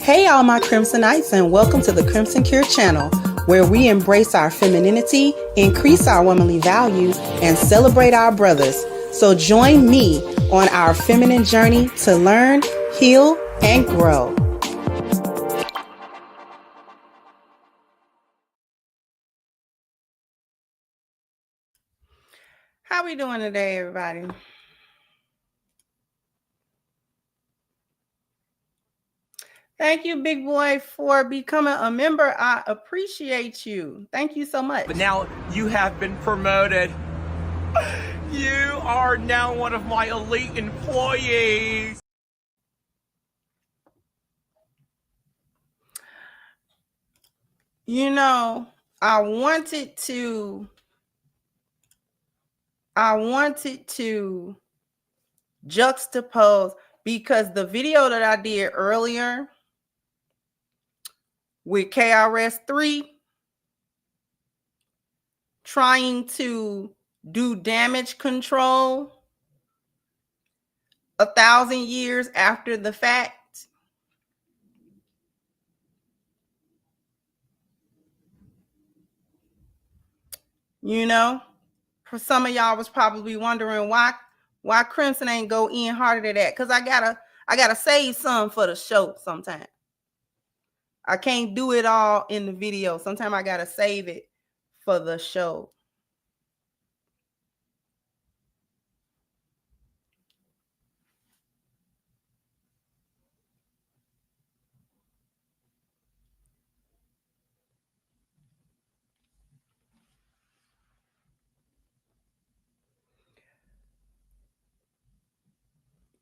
Hey, all my Crimsonites, and welcome to the Crimson Cure channel, where we embrace our femininity, increase our womanly values, and celebrate our brothers. So join me on our feminine journey to learn, heal, and grow. How we doing today, everybody? Thank you, big boy, for becoming a member. I appreciate you. Thank you so much. But now you have been promoted. You are now one of my elite employees. You know, I wanted to juxtapose, because the video that I did earlier with KRS-3 trying to do damage control 1,000 years after the fact, you know, for some of y'all was probably wondering why Crimson ain't go in harder to that, because I gotta save some for the show. Sometimes I can't do it all in the video. Sometimes I gotta save it for the show.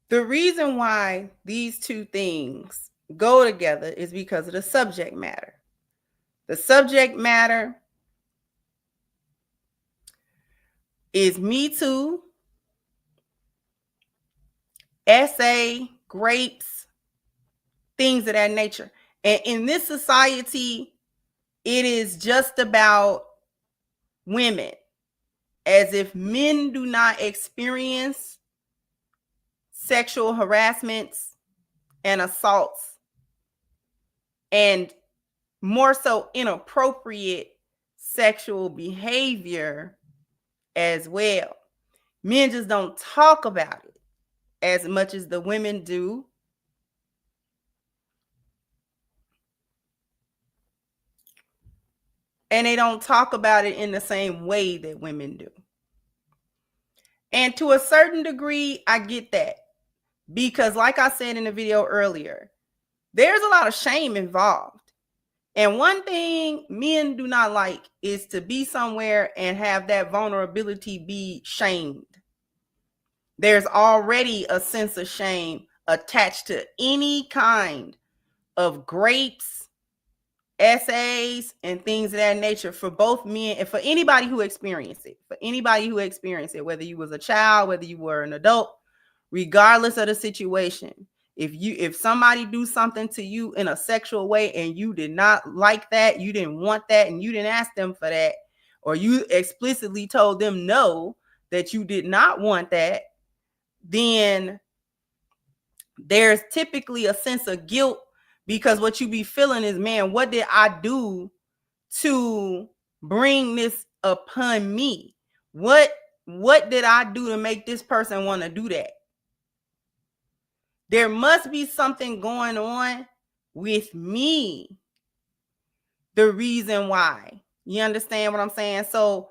The reason why these two things go together is because of the subject matter. The subject matter is Me Too, SA, grapes, things of that nature. And in this society, it is just about women, as if men do not experience sexual harassments and assaults, and more so inappropriate sexual behavior as well. Men just don't talk about it as much as the women do. And they don't talk about it in the same way that women do. And to a certain degree, I get that. Because like I said in the video earlier, there's a lot of shame involved. And one thing men do not like is to be somewhere and have that vulnerability be shamed. There's already a sense of shame attached to any kind of grapes, essays, and things of that nature for both men and for anybody who experienced it. For anybody who experienced it, whether you was a child, whether you were an adult, regardless of the situation. If somebody do something to you in a sexual way and you did not like that, you didn't want that, and you didn't ask them for that, or you explicitly told them no, that you did not want that, then there's typically a sense of guilt, because what you be feeling is, man, what did I do to bring this upon me? What did I do to make this person want to do that? There must be something going on with me. The reason why. You understand what I'm saying? So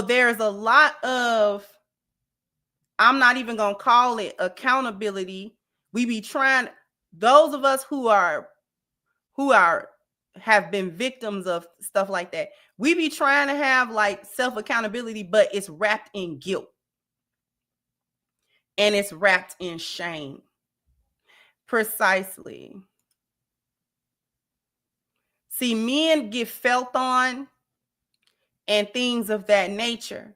there's a lot of, I'm not even going to call it accountability. We be trying, those of us who have been victims of stuff like that, we be trying to have like self accountability, but it's wrapped in guilt and it's wrapped in shame. Precisely. See, men get felt on and things of that nature.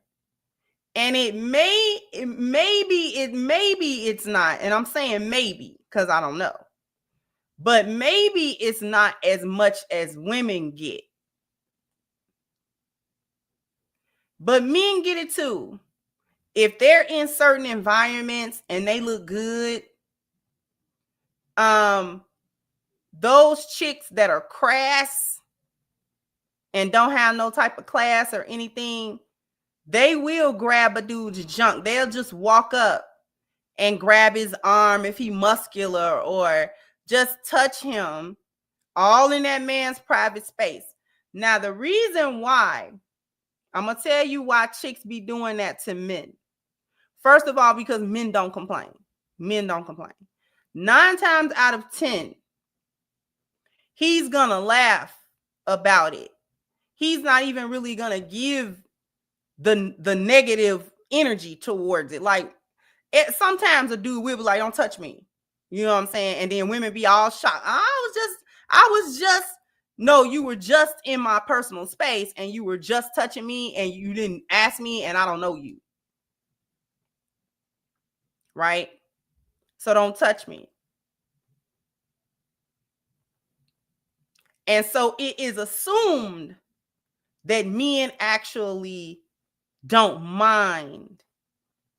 And maybe it's not. And I'm saying maybe because I don't know. But maybe it's not as much as women get. But men get it too. If they're in certain environments and they look good, those chicks that are crass and don't have no type of class or anything, they will grab a dude's junk. They'll just walk up and grab his arm if he muscular, or just touch him, all in that man's private space. Now, the reason why, I'm going to tell you why chicks be doing that to men. First of all, because men don't complain. Men don't complain. 9 times out of 10, he's going to laugh about it. He's not even really going to give the negative energy towards it. Like, sometimes a dude will be like, don't touch me. You know what I'm saying? And then women be all shocked. No, you were just in my personal space and you were just touching me and you didn't ask me and I don't know you. Right? So don't touch me. And so it is assumed that men actually don't mind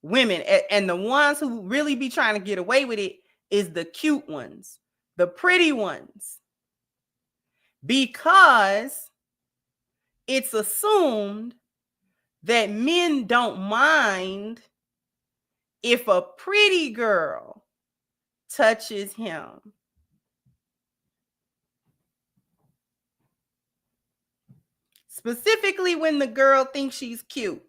women. And the ones who really be trying to get away with it is the cute ones, the pretty ones. Because it's assumed that men don't mind if a pretty girl touches him. Specifically when the girl thinks she's cute.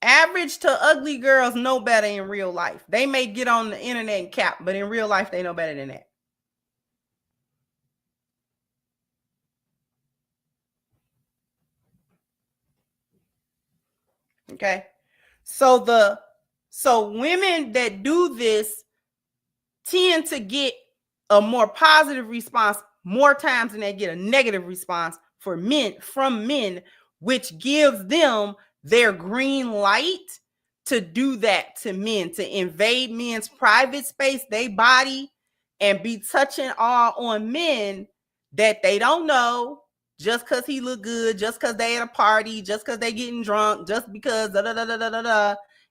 Average to ugly girls know better in real life. They may get on the internet and cap, but in real life, they know better than that. Okay. So women that do this tend to get a more positive response more times than they get a negative response from men, which gives them their green light to do that to men, to invade men's private space, their body, and be touching all on men that they don't know, just because he look good, just because they at a party, just because they getting drunk, just because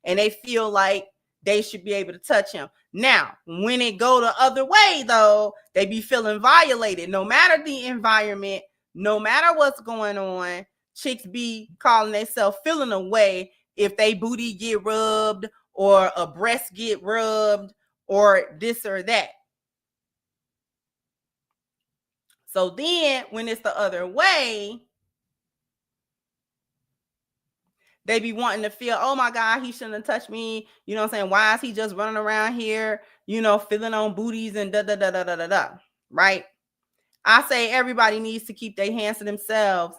and they feel like they should be able to touch him. Now, when it go the other way, though, they be feeling violated. No matter the environment, no matter what's going on, chicks be calling themselves feeling away if they booty get rubbed or a breast get rubbed or this or that. So then when it's the other way, they be wanting to feel, oh my God, he shouldn't have touched me. You know what I'm saying? Why is he just running around here, feeling on booties and da. Right? I say everybody needs to keep their hands to themselves.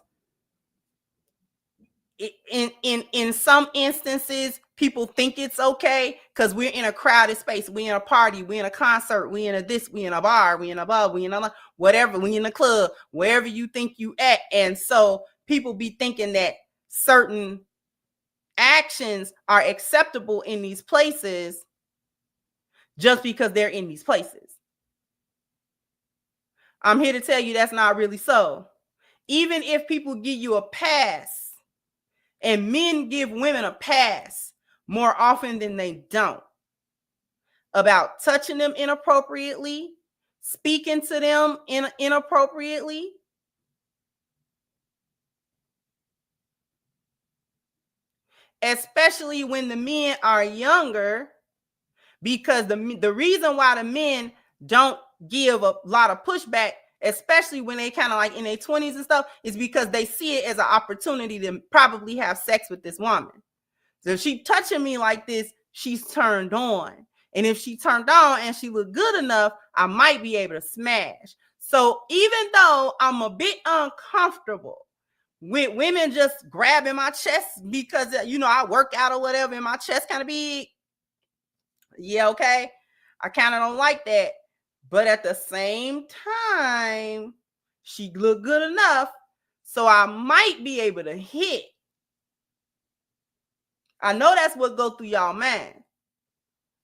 In some instances, people think it's okay because we're in a crowded space. We in a party, we in a concert, we in a this, we in a bar, we in a bar, we in a whatever, we in a club, wherever you think you at. And so people be thinking that certain actions are acceptable in these places just because they're in these places. I'm here to tell you that's not really so. Even if people give you a pass, and men give women a pass more often than they don't about touching them inappropriately, speaking to them inappropriately, especially when the men are younger, because the reason why the men don't give a lot of pushback, especially when they kind of like in their 20s and stuff, is because they see it as an opportunity to probably have sex with this woman. So if she touching me like this, she's turned on. And if she turned on and she looked good enough, I might be able to smash. So even though I'm a bit uncomfortable with women just grabbing my chest because, I work out or whatever and my chest kind of big. Yeah, okay. I kind of don't like that. But at the same time, she looked good enough, so I might be able to hit. I know that's what goes through y'all mind.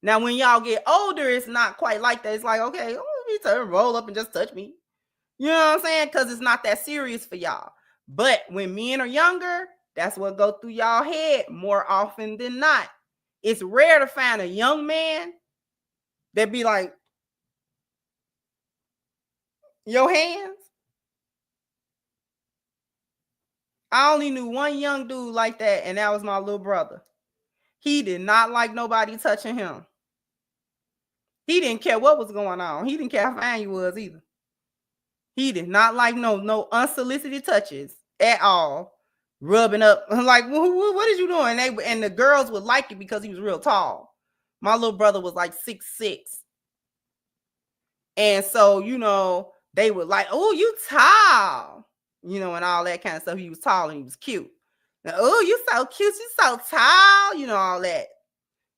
Now, when y'all get older, it's not quite like that. It's like, okay, roll up and just touch me. You know what I'm saying? Because it's not that serious for y'all. But when men are younger, that's what goes through y'all head more often than not. It's rare to find a young man that be like, Your hands? I only knew one young dude like that, and that was my little brother. He did not like nobody touching him. He didn't care what was going on. He didn't care how fine you was either. He did not like no unsolicited touches at all. Rubbing up like, what is you doing? And the girls would like it because he was real tall. My little brother was like 6'6". And so, they would like, oh, you tall, and all that kind of stuff. He was tall and he was cute. Now, oh, you so cute, you so tall, all that.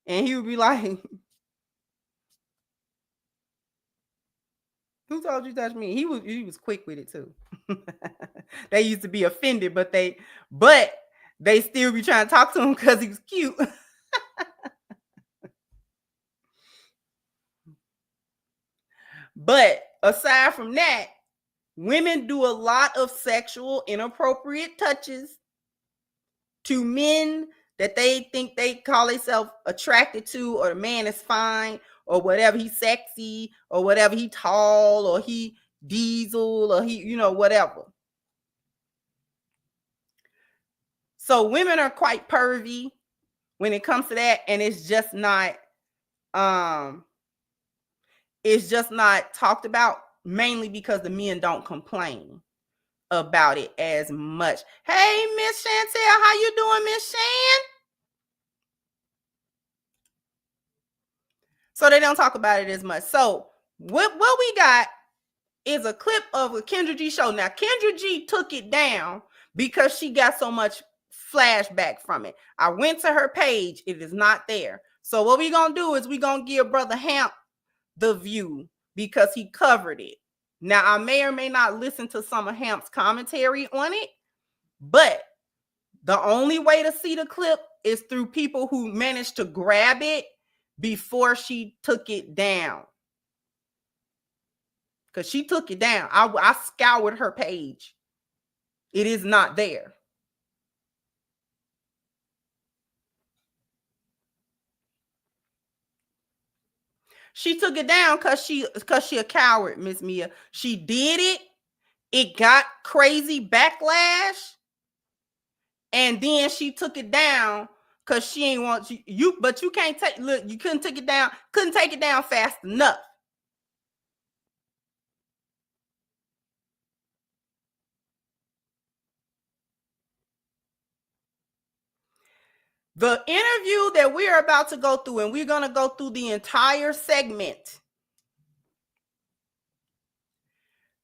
And he would be like, who told you to touch me? He was quick with it too. They used to be offended, but they still be trying to talk to him because he was cute. But aside from that, women do a lot of sexual inappropriate touches to men that they think they call themselves attracted to, or the man is fine, or whatever, he's sexy, or whatever, he tall, or he diesel, or he, whatever. So women are quite pervy when it comes to that, and it's just not talked about, mainly because the men don't complain about it as much. Hey, Miss Chantel, how you doing, Miss Shan? So they don't talk about it as much. So what we got is a clip of a Kendra G show. Now, Kendra G took it down because she got so much flashback from it. I went to her page. It is not there. So what we're going to do is we're going to give Brother Hamp the view because he covered it. Now, I may or may not listen to some of Hamp's commentary on it, but the only way to see the clip is through people who managed to grab it before she took it down. Because she took it down. I scoured her page. It is not there. She took it down because she a coward, Miss Mia. She did it. It got crazy backlash. And then she took it down because she ain't want you. But you can't take, look, you couldn't take it down fast enough. The interview that we're about to go through, and we're going to go through the entire segment.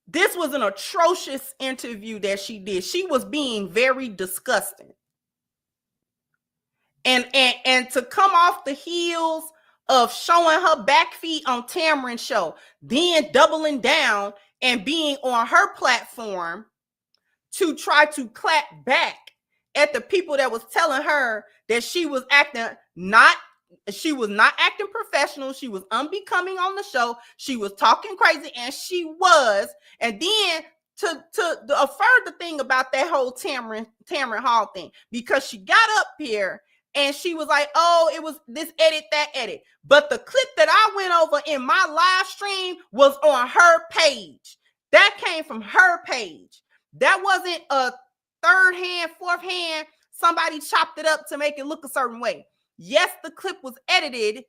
This was an atrocious interview that she did. She was being very disgusting. And to come off the heels of showing her back feet on Tamron's show, then doubling down and being on her platform to try to clap back at the people that was telling her that she was not acting professional. She was unbecoming on the show. She was talking crazy, and she was. And then to a further thing about that whole Tamron Hall thing, because she got up here and she was like, oh, it was this edit, that edit. But the clip that I went over in my live stream was on her page. That came from her page. That wasn't a third hand, fourth hand, somebody chopped it up to make it look a certain way. Yes, the clip was edited,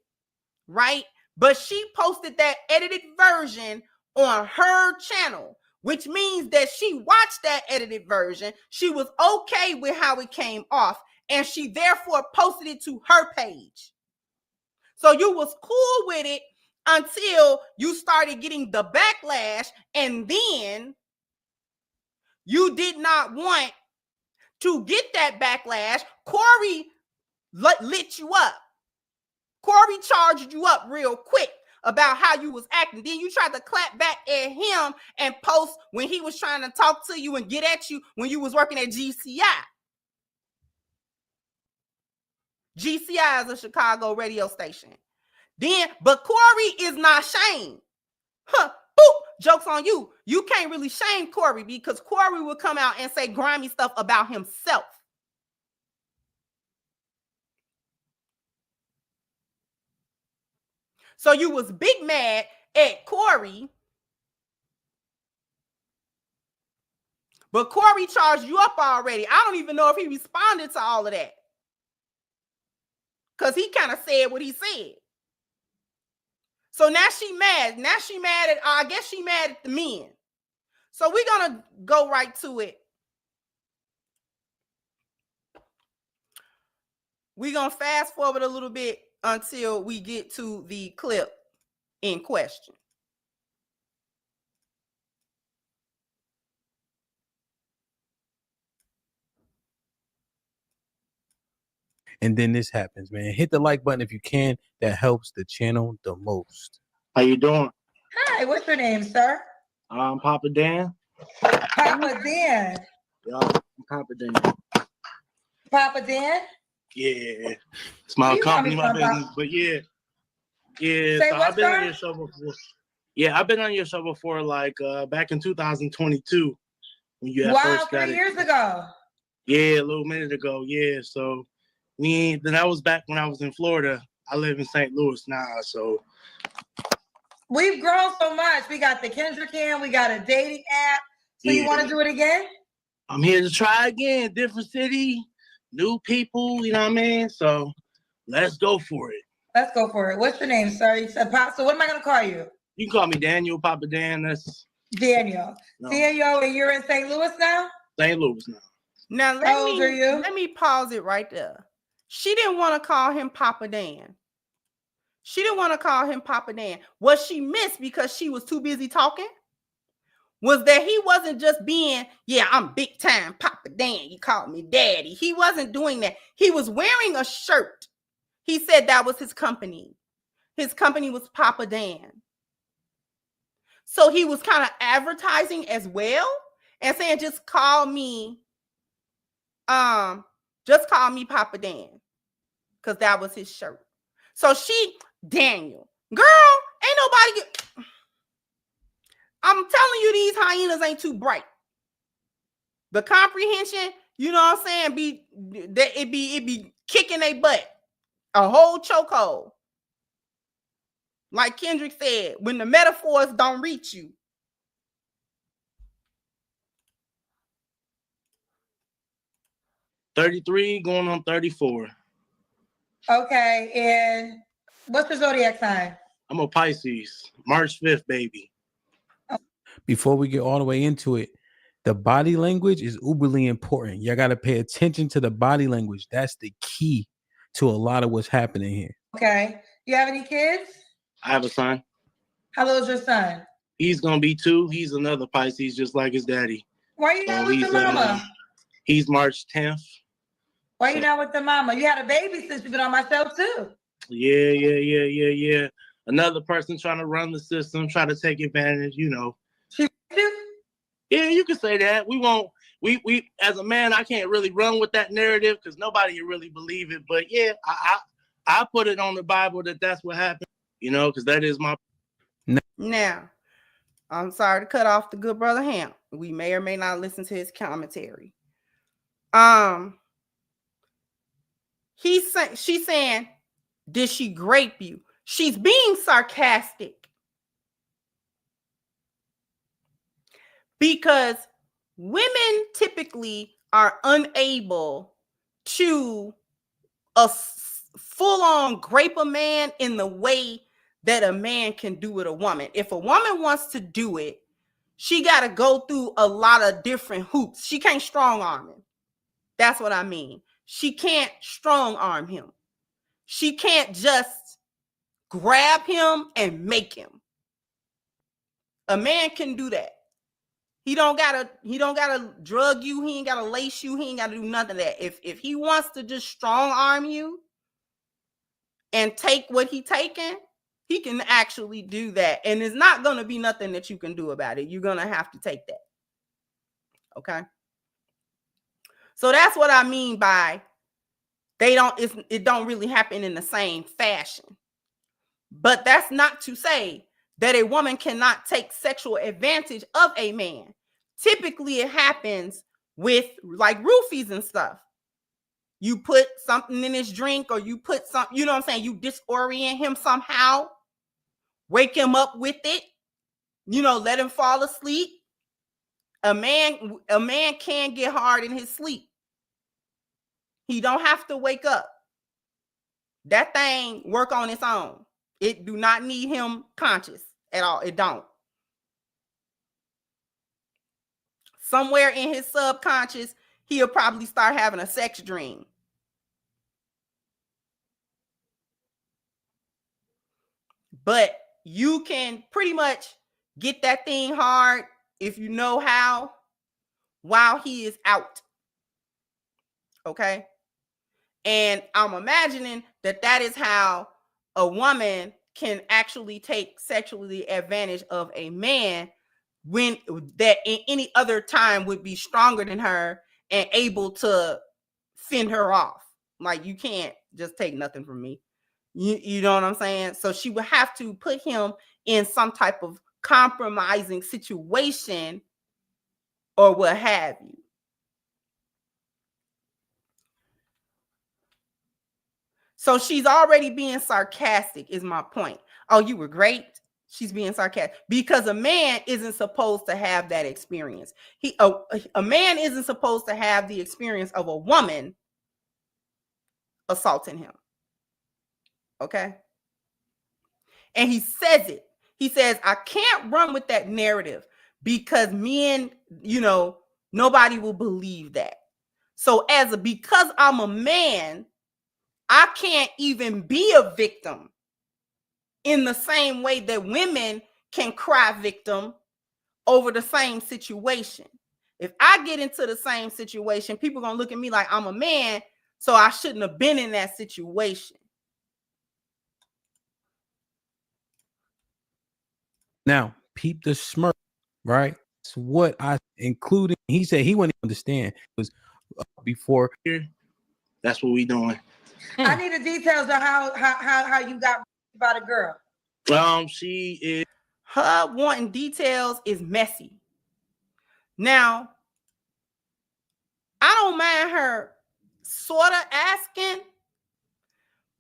right? But she posted that edited version on her channel, which means that she watched that edited version. She was okay with how it came off, and she therefore posted it to her page. So you was cool with it until you started getting the backlash, and then you did not want to get that backlash. Corey lit you up. Corey charged you up real quick about how you was acting. Then you tried to clap back at him and post when he was trying to talk to you and get at you when you was working at GCI. GCI is a Chicago radio station. But Corey is not shamed. Huh, boop, joke's on you. You can't really shame Corey because Corey will come out and say grimy stuff about himself. So you was big mad at Corey But Corey charged you up already. I don't even know if he responded to all of that. Because he kind of said what he said. So now she mad. Now she mad at, I guess she mad at the men. So we're going to go right to it. We're going to fast forward a little bit until we get to the clip in question. And then this happens, man. Hit the like button if you can. That helps the channel the most. How you doing? Hi, what's your name, sir? I'm Papa Dan. Papa Dan. Yeah, I'm Papa Dan. Papa Dan? Yeah. It's my company, my business. But yeah. Yeah. Say so what, I've been sir? on your show before. Yeah, I've been on your show before, like back in 2022 when you first got 3 years ago. Yeah, a little minute ago. Yeah. So then I was back when I was in Florida. I live in St. Louis now, so We've grown so much. We got the Kendra Cam, we got a dating app. So you want to do it again? I'm here to try again. Different city, new people, you know what I mean? So let's go for it. Let's go for it. What's your name, sir? You said Pop. So what am I going to call you? You can call me Daniel, Papa Dan. That's Daniel. no. Daniel, and you're in St. Louis now? St. Louis now. Now, How old are you? Let me pause it right there. She didn't want to call him Papa Dan. She didn't want to call him Papa Dan. What she missed because she was too busy talking was that he wasn't just being, yeah, I'm big time Papa Dan. You called me daddy. He wasn't doing that. He was wearing a shirt. He said that was his company. His company was Papa Dan. So he was kind of advertising as well and saying, just call me Papa Dan. Because that was his shirt. So Daniel, girl, ain't nobody I'm telling you, these hyenas ain't too bright. The comprehension, you know what I'm saying, it be kicking their butt. A whole chokehold. Like Kendrick said, when the metaphors don't reach you. $33 going on 34. Okay, and what's your zodiac sign? I'm a Pisces. March 5th, baby. Before we get all the way into it, the body language is uberly important. Y'all got to pay attention to the body language. That's the key to a lot of what's happening here. Okay. You have any kids? I have a son. How old is your son? He's going to be 2. He's another Pisces, just like his daddy. Why are you not with the mama? He's March 10th. Why are you not with the mama? You had a baby since you've been on my show, too. Yeah. Another person trying to run the system, try to take advantage, you know. She you? Yeah, you can say that. We as a man, I can't really run with that narrative because nobody really believe it. But yeah, I put it on the Bible that's what happened, you know, because that is my. Now, I'm sorry to cut off the good brother Hamp. We may or may not listen to his commentary. She's saying, did she grape you? She's being sarcastic. Because women typically are unable to full-on grape a man in the way that a man can do with a woman. If a woman wants to do it, she got to go through a lot of different hoops. She can't strong arm him. That's what I mean. She can't strong arm him. She can't just grab him and make him. A man can do that. He don't gotta drug you. He ain't gotta lace you. He ain't gotta do none of that. If he wants to just strong arm you and take what he taking, he can actually do that. And it's not gonna be nothing that you can do about it. You're gonna have to take that. Okay. So that's what I mean by it don't really happen in the same fashion. But that's not to say that a woman cannot take sexual advantage of a man. Typically, it happens with like roofies and stuff. You put something in his drink or you put something, you know what I'm saying? You disorient him somehow, wake him up with it, you know, let him fall asleep. A man can get hard in his sleep. He don't have to wake up. That thing work on its own. It do not need him conscious at all. It don't. Somewhere in his subconscious, he'll probably start having a sex dream. But you can pretty much get that thing hard if you know how while he is out. Okay? And I'm imagining that that is how a woman can actually take sexually advantage of a man when that in any other time would be stronger than her and able to fend her off. Like, you can't just take nothing from me. You know what I'm saying? So she would have to put him in some type of compromising situation or what have you. So she's already being sarcastic is my point. Oh, you were great. She's being sarcastic because a man isn't supposed to have that experience. A man isn't supposed to have the experience of a woman assaulting him. Okay? And he says it. He says, I can't run with that narrative because men, nobody will believe that. So because I'm a man, I can't even be a victim in the same way that women can cry victim over the same situation. If I get into the same situation, people are going to look at me like I'm a man, so I shouldn't have been in that situation. Now, peep the smirk, right? It's what I included. He said he wouldn't understand. It was before here. That's what we doing. I need the details of how you got about a girl. She is. Her wanting details is messy. Now, I don't mind her sort of asking,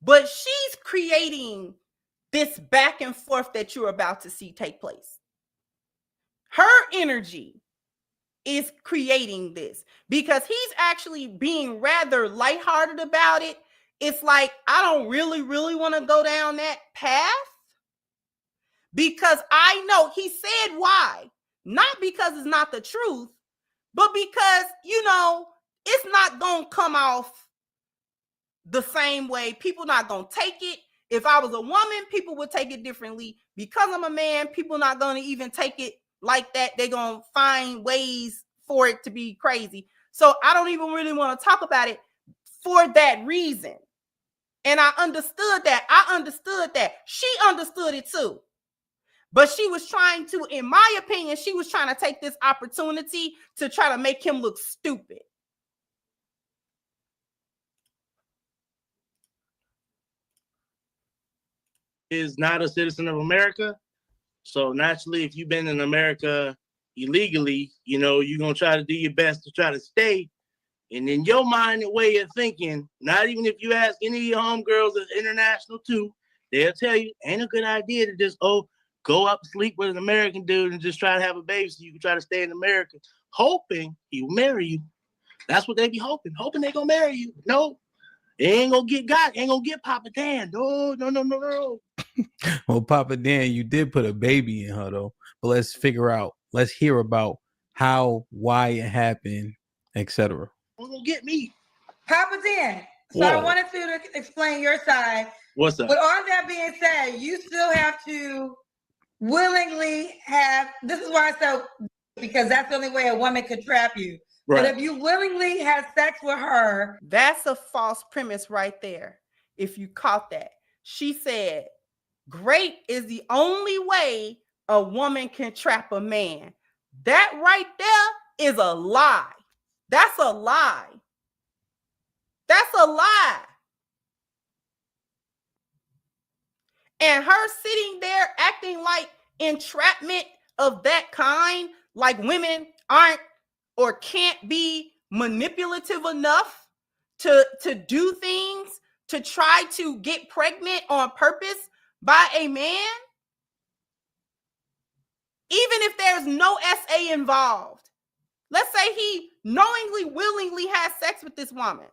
but she's creating this back and forth that you're about to see take place. Her energy is creating this because he's actually being rather lighthearted about it. It's like, I don't really want to go down that path because I know he said why. Not because it's not the truth, but because, it's not going to come off the same way. People not going to take it. If I was a woman, people would take it differently. Because I'm a man, people not going to even take it like that. They're going to find ways for it to be crazy. So I don't even really want to talk about it for that reason. And I understood that. She understood it too. But she was trying to, in my opinion, she was trying to take this opportunity to try to make him look stupid. Is not a citizen of America. So naturally, if you've been in America illegally, you're going to try to do your best to try to stay. And in your mind and way of thinking, not even if you ask any of your homegirls that's international too, they'll tell you, ain't a good idea to just, go up sleep with an American dude and just try to have a baby so you can try to stay in America, hoping he will marry you. That's what they be hoping they going to marry you. No, they ain't going to get Papa Dan. No. Well, Papa Dan, you did put a baby in her though. But let's hear about how, why it happened, etc. Don't get me. Papa Dan. So Whoa. I wanted you to explain your side. What's up? With all that being said, you still have to willingly have, this is why I said, because that's the only way a woman could trap you. Right. But if you willingly have sex with her. That's a false premise right there. If you caught that. She said, great is the only way a woman can trap a man. That right there is a lie. That's a lie. That's a lie. And her sitting there acting like entrapment of that kind, like women aren't or can't be manipulative enough to do things, to try to get pregnant on purpose by a man, even if there's no SA involved. Let's say he knowingly, willingly has sex with this woman.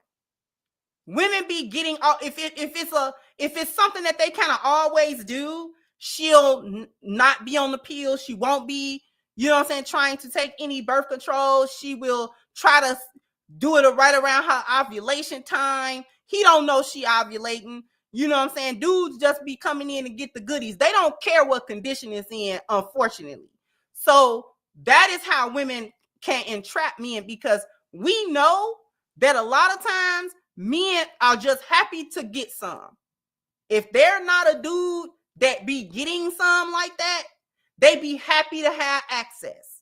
Women be getting if it's something that they kind of always do, she'll not be on the pill. She won't be, you know what I'm saying, trying to take any birth control. She will try to do it right around her ovulation time. He don't know she ovulating. You know what I'm saying? Dudes just be coming in and get the goodies. They don't care what condition it's in, unfortunately. So that is how women can entrap men, because we know that a lot of times men are just happy to get some. If they're not a dude that be getting some like that, they be happy to have access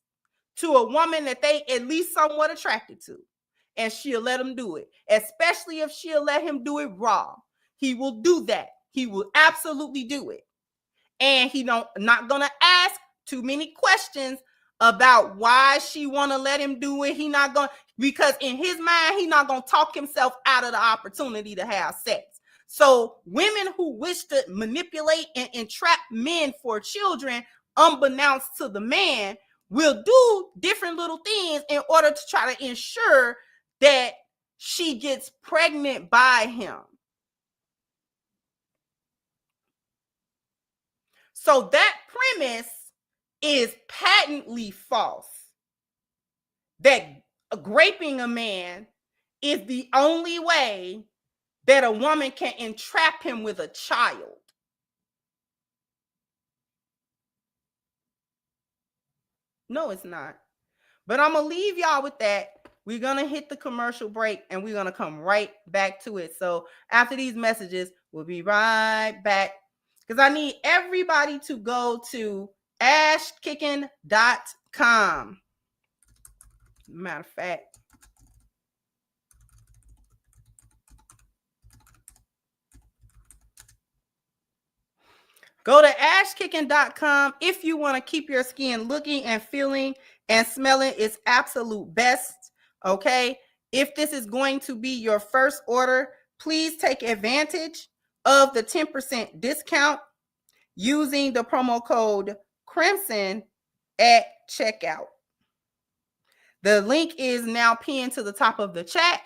to a woman that they at least somewhat attracted to. And she'll let him do it, especially if she'll let him do it raw. He will do that. He will absolutely do it. And he not gonna ask too many questions about why she want to let him do it. He not going, because in his mind, he not going to talk himself out of the opportunity to have sex. So women who wish to manipulate and entrap men for children, unbeknownst to the man, will do different little things in order to try to ensure that she gets pregnant by him. So that premise is patently false. That raping a man is the only way that a woman can entrap him with a child. No, it's not. But I'm going to leave y'all with that. We're going to hit the commercial break and we're going to come right back to it. So after these messages, we'll be right back, because I need everybody to go to ashkicking.com. Matter of fact, go to ashkicking.com if you want to keep your skin looking and feeling and smelling its absolute best. Okay. If this is going to be your first order, please take advantage of the 10% discount using the promo code Crimson at checkout. The link is now pinned to the top of the chat,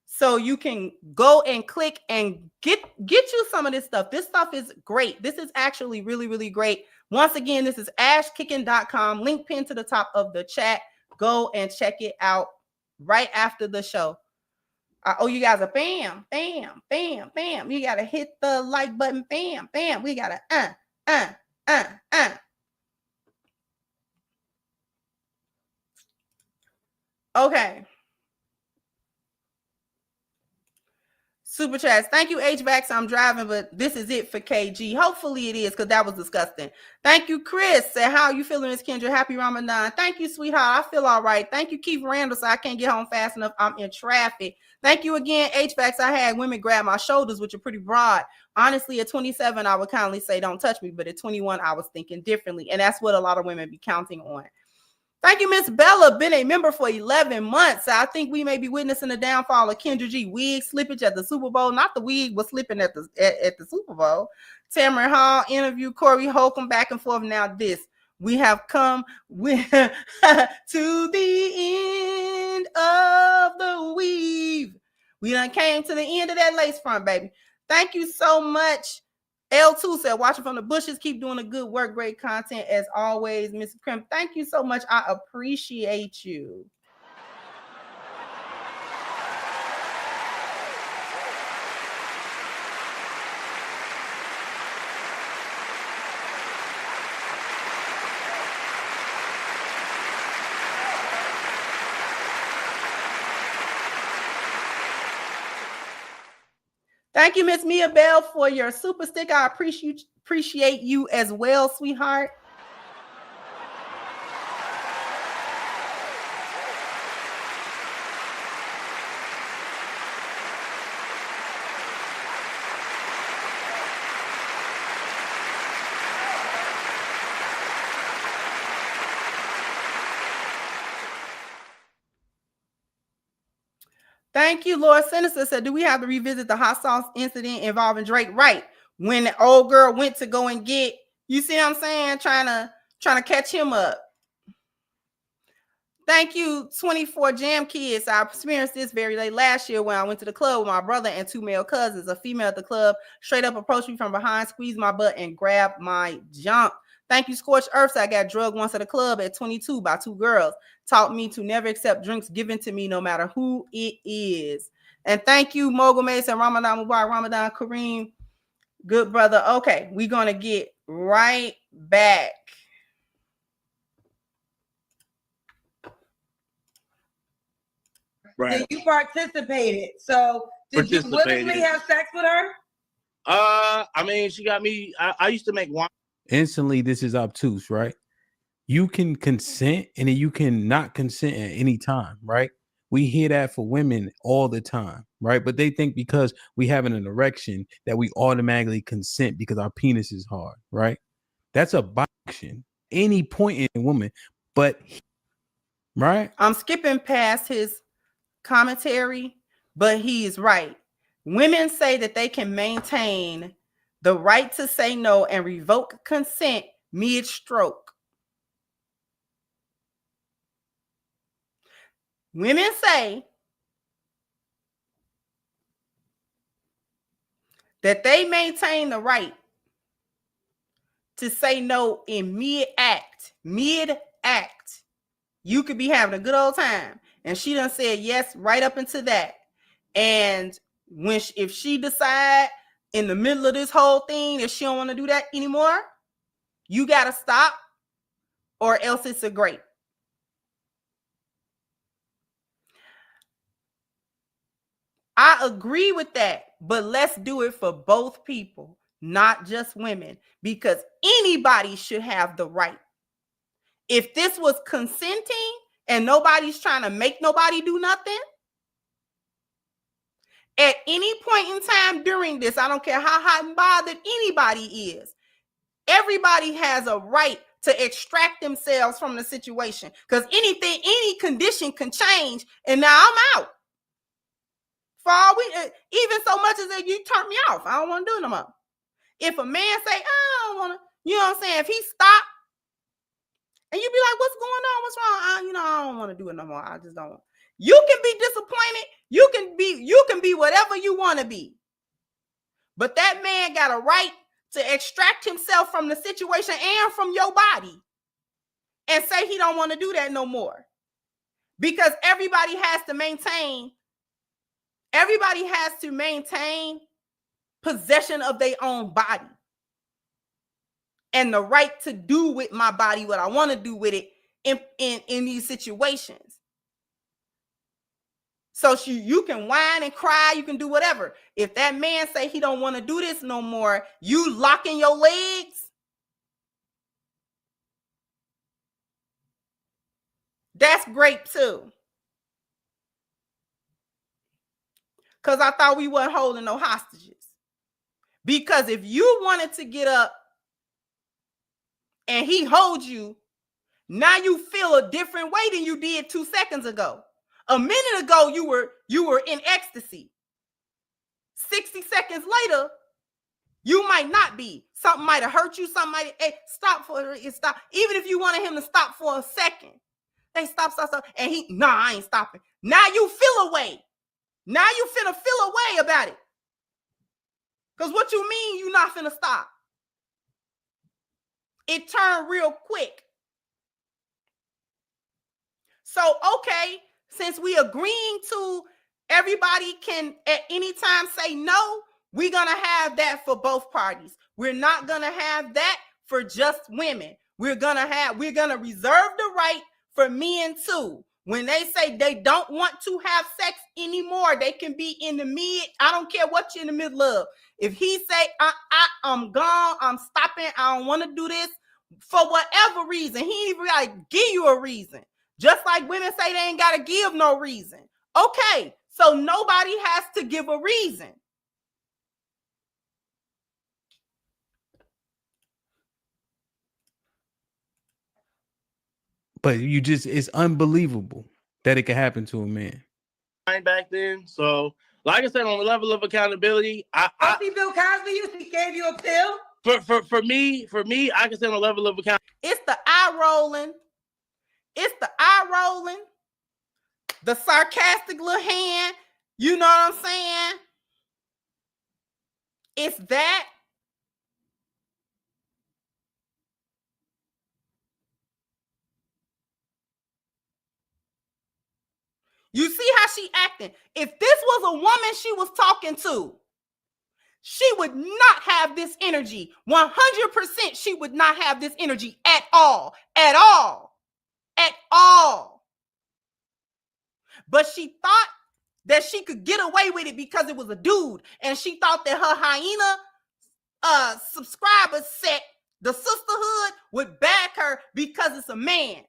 so you can go and click and get you some of this stuff. This stuff is great. This is actually really, really great. Once again, this is ashkicking.com, link pinned to the top of the chat. Go and check it out right after the show. I owe you guys a bam, bam, bam, bam. You got to hit the like button, bam, bam. We got to Okay. Super chats. Thank you, HVAC. I'm driving, but this is it for KG. Hopefully it is, because that was disgusting. Thank you, Chris. Said, how are you feeling, Miss Kendra? Happy Ramadan. Thank you, sweetheart. I feel all right. Thank you, Keith Randall. So I can't get home fast enough. I'm in traffic. Thank you again, HVAC. I had women grab my shoulders, which are pretty broad. Honestly, at 27, I would kindly say don't touch me. But at 21, I was thinking differently. And that's what a lot of women be counting on. Thank you, Miss Bella. Been a member for 11 months. I think we may be witnessing the downfall of Kendra G. Wig slippage at the Super Bowl. Not the wig was slipping at the Super Bowl. Tamara Hall interview. Corey Holcomb back and forth. Now this. We have come to the end of the weave. We done came to the end of that lace front, baby. Thank you so much. L2 said, watching from the bushes, keep doing the good work, great content as always, Miss Krim. Thank you so much. I appreciate you. Thank you, Miss Mia Bell, for your super stick. I appreciate you as well, sweetheart. Thank you, Lord Sinister said, do we have to revisit the hot sauce incident involving Drake? Right. When the old girl went to go and get, you see what I'm saying? Trying to catch him up. Thank you, 24 Jam Kids. I experienced this very late last year when I went to the club with my brother and 2 male cousins. A female at the club straight up approached me from behind, squeezed my butt, and grabbed my junk. Thank you, Scorched Earths. I got drugged once at a club at 22 by 2 girls. Taught me to never accept drinks given to me, no matter who it is. And thank you, Mogul Mason, Ramadan Mubarak, Ramadan Kareem. Good brother. Okay, we're going to get right back. Right. You participated. So did you willingly have sex with her? I mean, she got me. I used to make wine. Instantly, this is obtuse, right? You can consent and then you can not consent at any time, right? We hear that for women all the time, right? But they think because we having an erection that we automatically consent because our penis is hard, right? That's a action. Any point in a woman, but right? I'm skipping past his commentary, but he is right. Women say that they can maintain the right to say no and revoke consent mid-stroke. Women say that they maintain the right to say no in mid-act. Mid-act. You could be having a good old time, and she done said yes right up into that. And when if she decide in the middle of this whole thing that she don't want to do that anymore, you got to stop, or else it's a great. I agree with that, but let's do it for both people, not just women, because anybody should have the right. If this was consenting and nobody's trying to make nobody do nothing, at any point in time during this, I don't care how hot and bothered anybody is, everybody has a right to extract themselves from the situation, because anything, any condition can change, and now I'm out. For all we, even so much as that you turn me off, I don't want to do it no more. If a man say, I don't want to, you know what I'm saying? If he stop, and you be like, what's going on? What's wrong? I don't want to do it no more. I just don't want. You can be disappointed. You can be whatever you want to be. But that man got a right to extract himself from the situation and from your body and say he don't want to do that no more. Because everybody has to maintain possession of their own body and the right to do with my body what I want to do with it in these situations. So you can whine and cry, you can do whatever. If that man say he don't want to do this no more, you locking your legs, that's great too. Because I thought we weren't holding no hostages. Because if you wanted to get up and he holds you, now you feel a different way than you did 2 seconds ago. A minute ago, you were in ecstasy. 60 seconds later, you might not be. Something might have hurt you. Something might have, stop for it. Stop. Even if you wanted him to stop for a second, they stop. And I ain't stopping. Now you feel away. Now you finna feel away about it. Because what you mean you not finna stop? It turned real quick. So, okay, since we agreeing to everybody can at any time say no, we're going to have that for both parties. We're not going to have that for just women. We're going to reserve the right for men too. When they say they don't want to have sex anymore, they can be in the mid. I don't care what you're in the middle of. If he say, I'm gone, I'm stopping, I don't want to do this, for whatever reason, he even got to give you a reason. Just like women say they ain't got to give no reason. Okay, so nobody has to give a reason. But it's unbelievable that it can happen to a man. Back then, so like I said, on the level of accountability, I see Bill Cosby. He gave you a pill. For me, I can say on the level of accountability. It's the eye rolling. It's the eye rolling, the sarcastic little hand. You know what I'm saying? It's that. You see how she acting? If this was a woman she was talking to, she would not have this energy. 100% she would not have this energy at all. At all. At all. But she thought that she could get away with it because it was a dude. And she thought that her hyena subscriber set, the sisterhood, would back her because it's a man.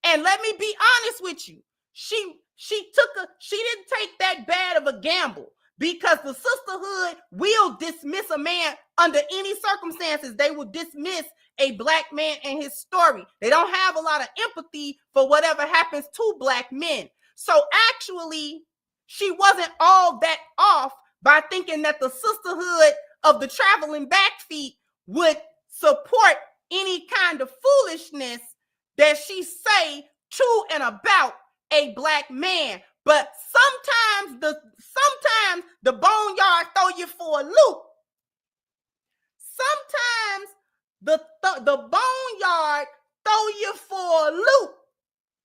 And let me be honest with you. She didn't take that bad of a gamble, because the sisterhood will dismiss a man under any circumstances. They will dismiss a black man and his story. They don't have a lot of empathy for whatever happens to black men. So actually, she wasn't all that off by thinking that the sisterhood of the traveling back feet would support any kind of foolishness that she say to and about a black man. But sometimes the boneyard throw you for a loop. Sometimes the boneyard throw you for a loop.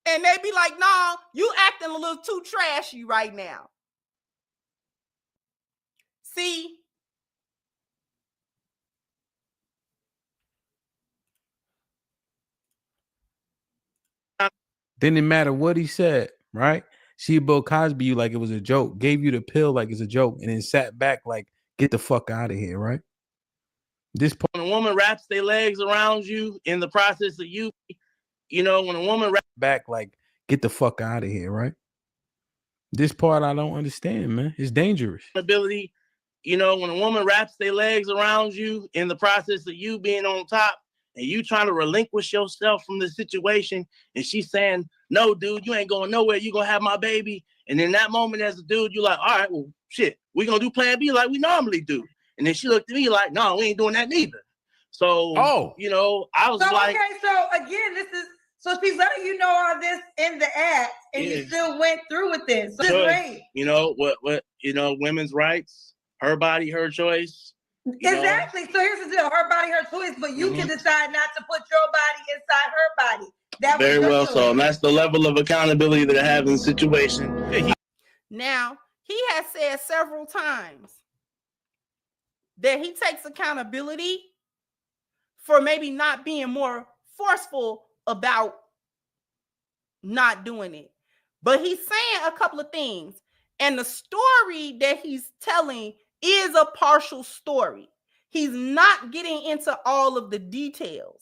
And they be like, nah, you acting a little too trashy right now. See? Didn't matter what he said, right? She Bill Cosby you like it was a joke, gave you the pill like it's a joke, and then sat back like, get the fuck out of here, right? This part, when a woman wraps their legs around you in the process of you, when a woman wraps back like, get the fuck out of here, right? This part I don't understand, man. It's dangerous. Ability, when a woman wraps their legs around you in the process of you being on top, and you trying to relinquish yourself from the situation, and she's saying, no, dude, you ain't going nowhere. You gonna have my baby. And in that moment, as a dude, you're like, all right, well, shit, we gonna do plan B like we normally do. And then she looked at me like, no, we ain't doing that neither. So, I was like, okay, so again, so she's letting you know all this in the act, and you still went through with this. So it's great. Women's rights, her body, her choice. Exactly. So here's the deal: her body, her choice, but you can decide not to put your body inside her body. That very well so, and that's the level of accountability that I have in the situation. Now, he has said several times that he takes accountability for maybe not being more forceful about not doing it. But he's saying a couple of things, and the story that he's telling is a partial story. He's not getting into all of the details.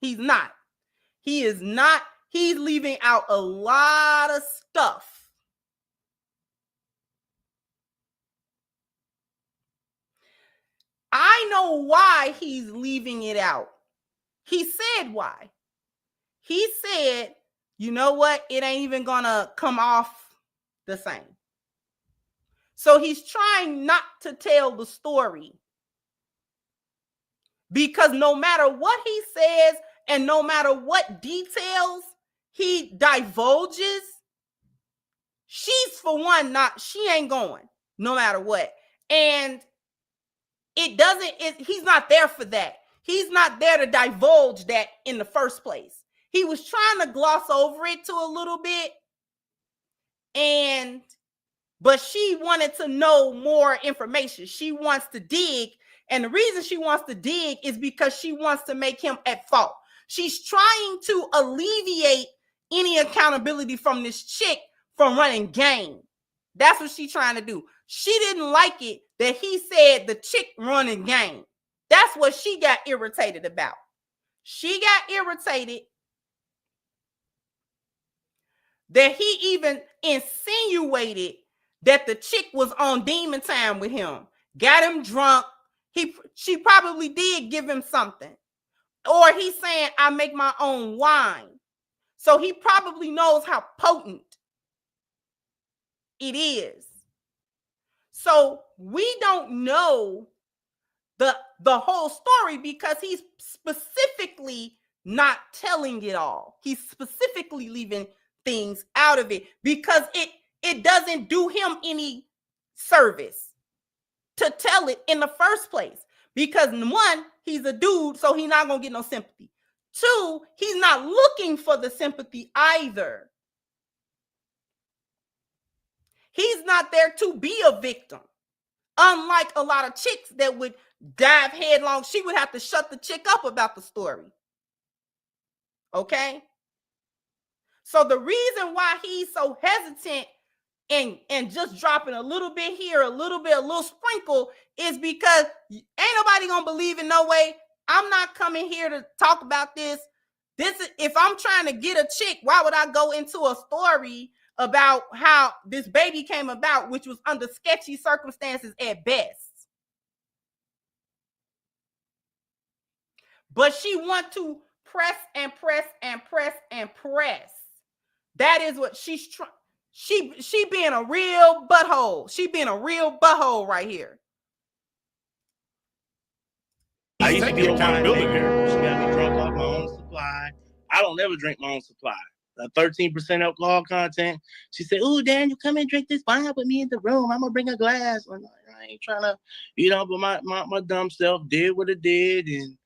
He's not. He is not. He's leaving out a lot of stuff. I know why he's leaving it out. He said why. He said, you know what? It ain't even gonna come off the same. So he's trying not to tell the story, because no matter what he says and no matter what details he divulges, she's for one she ain't going no matter what. And he's not there for that. He's not there to divulge that in the first place. He was trying to gloss over it to a little bit, but she wanted to know more information. She wants to dig. And the reason she wants to dig is because she wants to make him at fault. She's trying to alleviate any accountability from this chick from running game. That's what she's trying to do. She didn't like it that he said the chick running game. That's what she got irritated about. She got irritated that he even insinuated that the chick was on demon time with him, got him drunk. She probably did give him something. Or he's saying, I make my own wine. So he probably knows how potent it is. So we don't know the whole story, because he's specifically not telling it all. He's specifically leaving things out of it because it doesn't do him any service to tell it in the first place. Because one, he's a dude, so he's not gonna get no sympathy. Two, he's not looking for the sympathy either. He's not there to be a victim. Unlike a lot of chicks that would dive headlong, she would have to shut the chick up about the story. Okay? So the reason why he's so hesitant and just dropping a little bit here, a little sprinkle, is because ain't nobody gonna believe in no way. I'm not coming here to talk about this. This is, if I'm trying to get a chick, why would I go into a story about how this baby came about, which was under sketchy circumstances at best? But she want to press and press and press and press. That is what she's trying. She being a real butthole. She being a real butthole right here. I used to be a accountability here. She got me drunk off my own supply. I don't ever drink my own supply. 13% alcohol content. She said, "Ooh, Daniel, come and drink this wine with me in the room. I'm gonna bring a glass." I'm like, I ain't trying to, but my dumb self did what it did, and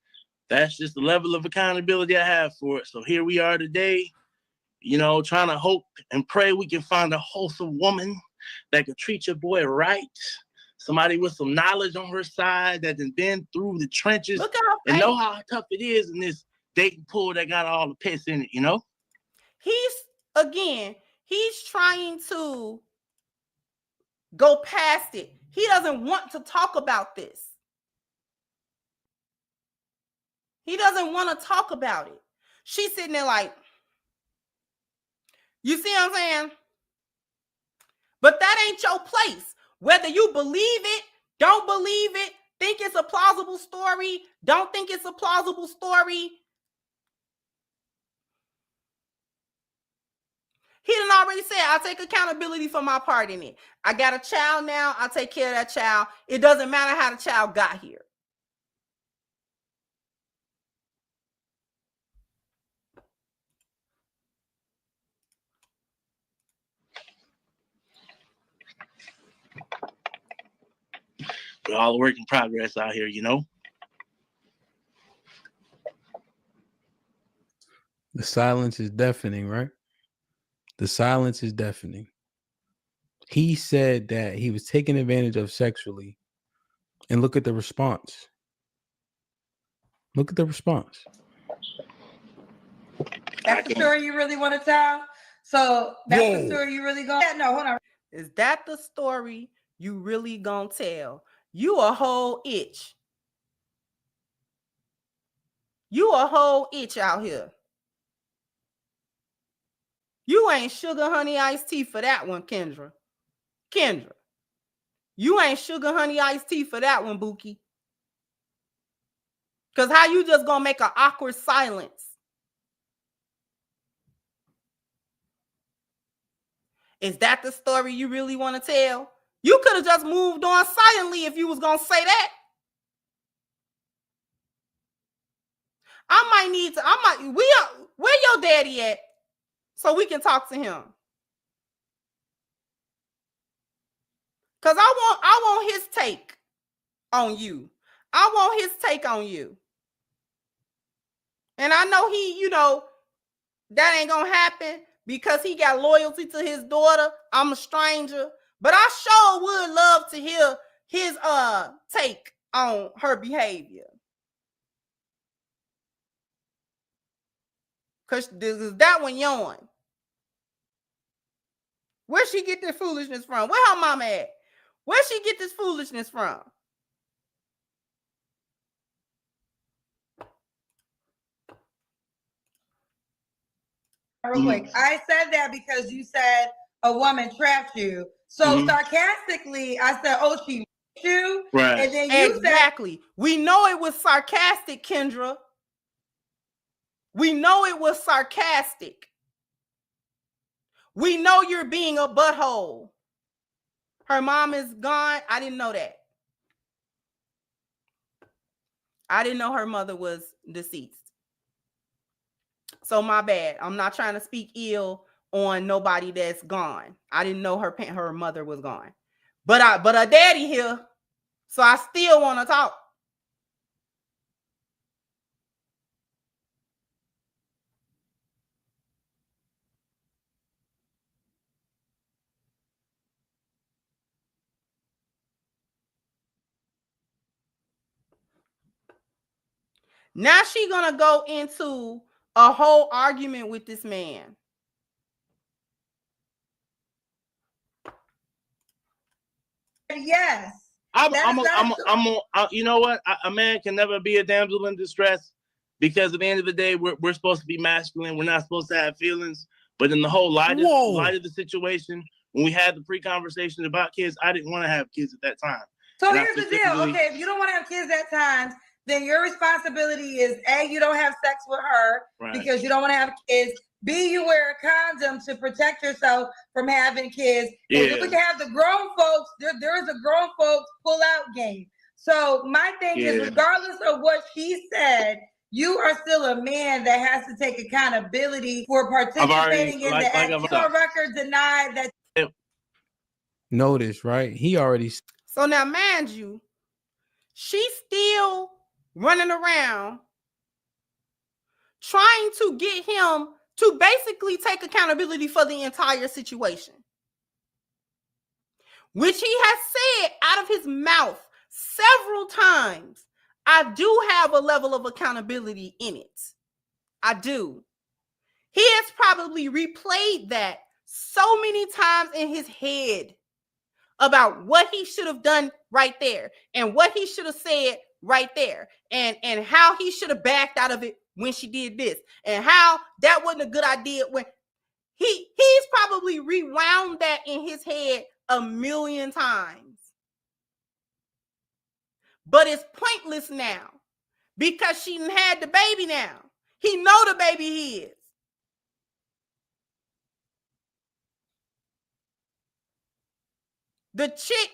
that's just the level of accountability I have for it. So here we are today, trying to hope and pray we can find a wholesome woman that could treat your boy right. Somebody with some knowledge on her side that has been through the trenches and know how tough it is in this dating pool that got all the piss in it, He's trying to go past it. He doesn't want to talk about this. He doesn't want to talk about it. She's sitting there like, you see what I'm saying? But that ain't your place. Whether you believe it, don't believe it, think it's a plausible story, don't think it's a plausible story. He done already said, I take accountability for my part in it. I got a child now. I take care of that child. It doesn't matter how the child got here. We're all a work in progress out here, The silence is deafening, right? The silence is deafening. He said that he was taken advantage of sexually. And look at the response. Look at the response. That's the story you really want to tell? So that's the story you really gonna tell? No, hold on. Is that the story you really gonna tell? You a whole itch. You a whole itch out here. You ain't sugar honey iced tea for that one, Kendra. Kendra. You ain't sugar honey iced tea for that one, Bookie. Because how you just gonna make an awkward silence? Is that the story you really want to tell? You could have just moved on silently if you was gonna say that. Where your daddy at? So we can talk to him. Because I want his take on you. I want his take on you. And I know that ain't gonna happen because he got loyalty to his daughter. I'm a stranger. But I sure would love to hear his take on her behavior. Because that one yawn. Where she get this foolishness from? Where her mama at? Where she get this foolishness from? Real quick, I said that because you said a woman trapped you. So sarcastically, I said, "Oh, she raped you," right? And then you exactly. We know it was sarcastic, Kendra. We know it was sarcastic. We know you're being a butthole. Her mom is gone. I didn't know that. I didn't know her mother was deceased. So my bad. I'm not trying to speak ill on nobody that's gone. I didn't know her mother was gone. But her daddy here. So I still want to talk. Now she gonna go into a whole argument with this man. Yes. You know what? A man can never be a damsel in distress, because at the end of the day, we're supposed to be masculine. We're not supposed to have feelings. But in the whole light of the situation, when we had the pre-conversation about kids, I didn't want to have kids at that time. So here's the deal. Okay, if you don't want to have kids at times, then your responsibility is A, you don't have sex with her because you don't want to have kids. B, you wear a condom to protect yourself from having kids. Yeah. And then we can have the grown folks. There is a grown folks pull-out game. So my thing is, regardless of what she said, you are still a man that has to take accountability for participating in the act. Your record denied that. Notice, right? He already. So now, mind you, she's still running around trying to get him to basically take accountability for the entire situation, which he has said out of his mouth several times. I do have a level of accountability in it. I do. He has probably replayed that so many times in his head about what he should have done right there and what he should have said right there and how he should have backed out of it when she did this and how that wasn't a good idea when he's probably rewound that in his head a million times. But it's pointless now because she had the baby now. He know the baby his. The chick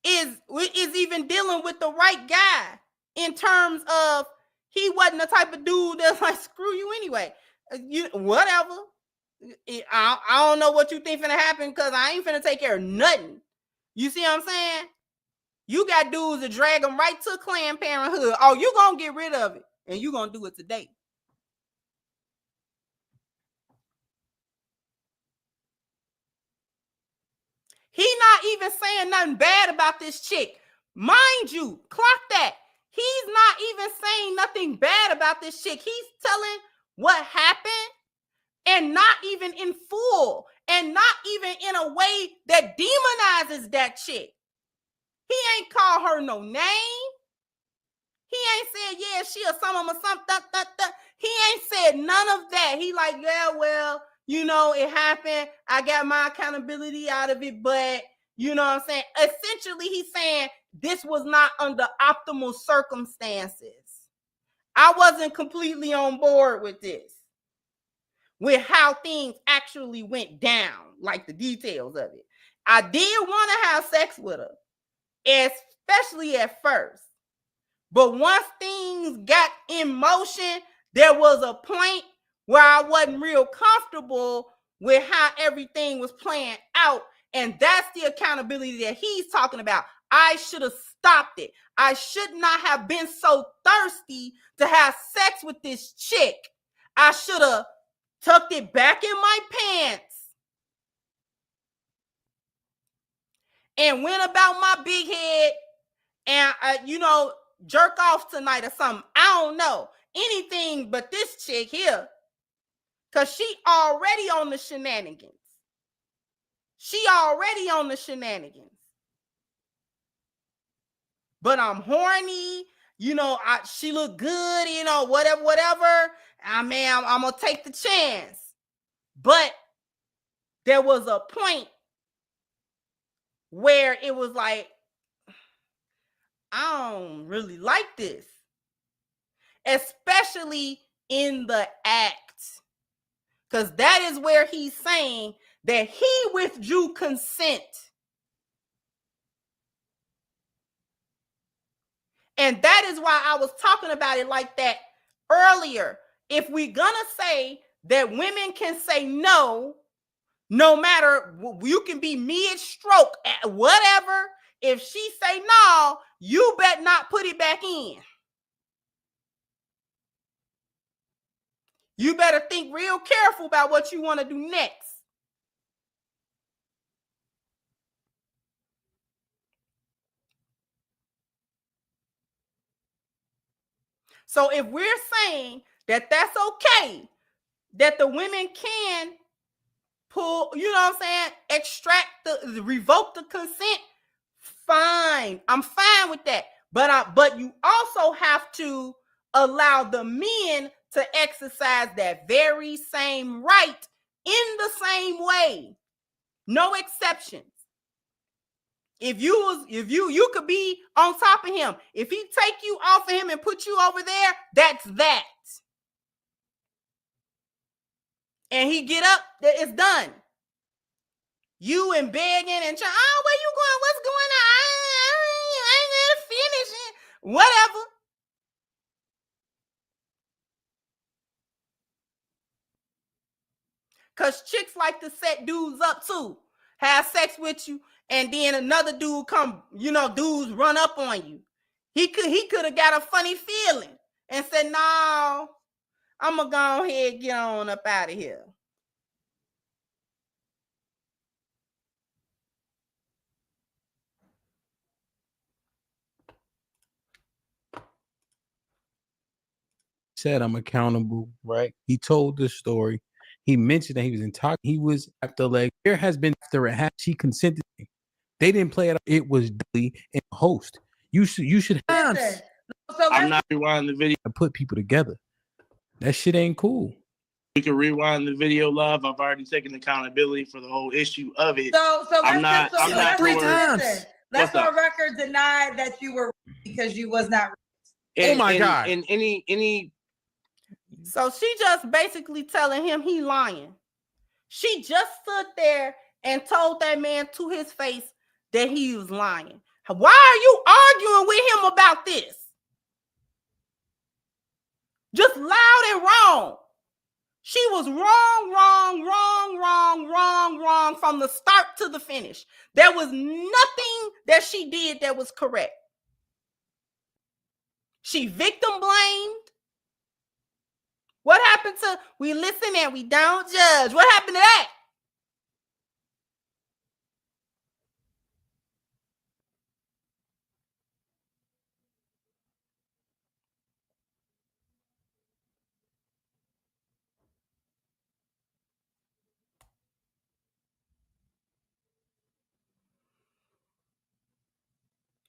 is even dealing with the right guy in terms of he wasn't the type of dude that's like, screw you anyway. Whatever. I don't know what you think finna happen because I ain't finna take care of nothing. You see what I'm saying? You got dudes that drag them right to Planned Parenthood. Oh, you gonna get rid of it and you gonna do it today. He not even saying nothing bad about this chick. Mind you, clock that. He's not even saying nothing bad about this chick. He's telling what happened and not even in full and not even in a way that demonizes that chick. He ain't called her no name. He ain't said, yeah, she or some or something. He ain't said none of that. He like, yeah, well, you know, it happened. I got my accountability out of it, but you know what I'm saying? Essentially, he's saying this was not under optimal circumstances. I wasn't completely on board with this, with how things actually went down, like the details of it. I did want to have sex with her, especially at first. But once things got in motion, there was a point where I wasn't real comfortable with how everything was playing out. And that's the accountability that he's talking about. I should have stopped it. I should not have been so thirsty to have sex with this chick. I should have tucked it back in my pants and went about my big head and, jerk off tonight or something. I don't know. Anything but this chick here. Because she already on the shenanigans. But I'm horny. She look good, whatever. I'm going to take the chance. But there was a point where it was like, I don't really like this, especially in the act, because that is where he's saying that he withdrew consent. And that is why I was talking about it like that earlier. if we're gonna say that women can say no, no matter, you can be mid-stroke at whatever, if she say no, you better not put it back in. You better think real careful about what you want to do next. So if we're saying that that's okay, that the women can pull, you know what I'm saying, extract revoke the consent, fine. I'm fine with that. But you also have to allow the men to exercise that very same right in the same way. No exceptions. If you could be on top of him, if he take you off of him and put you over there, that's that. And he get up, it's done. You and begging and trying, oh, where you going? What's going on? I ain't gonna finish it. Whatever. Because chicks like to set dudes up too. Have sex with you, and then another dude come, dudes run up on you. He could have got a funny feeling and said, no, I'm going to go ahead and get on up out of here. Said I'm accountable, right? He told the story. He mentioned that he was intoxicated. He was after leg. There has been after a half. She consented. They didn't play it. It was Billy and host. You should have. So I'm not rewinding the video. To put people together. That shit ain't cool. We can rewind the video, love. I've already taken accountability for the whole issue of it. So I'm not 3 times. Let's on record deny that you were because you was not. Oh my God. And any. So she just basically telling him he lying. She just stood there and told that man to his face that he was lying. Why are you arguing with him about this? Just loud and wrong. She was wrong from the start to the finish. There was nothing that she did that was correct. She victim blamed. What happened to we listen and we don't judge? What happened to that?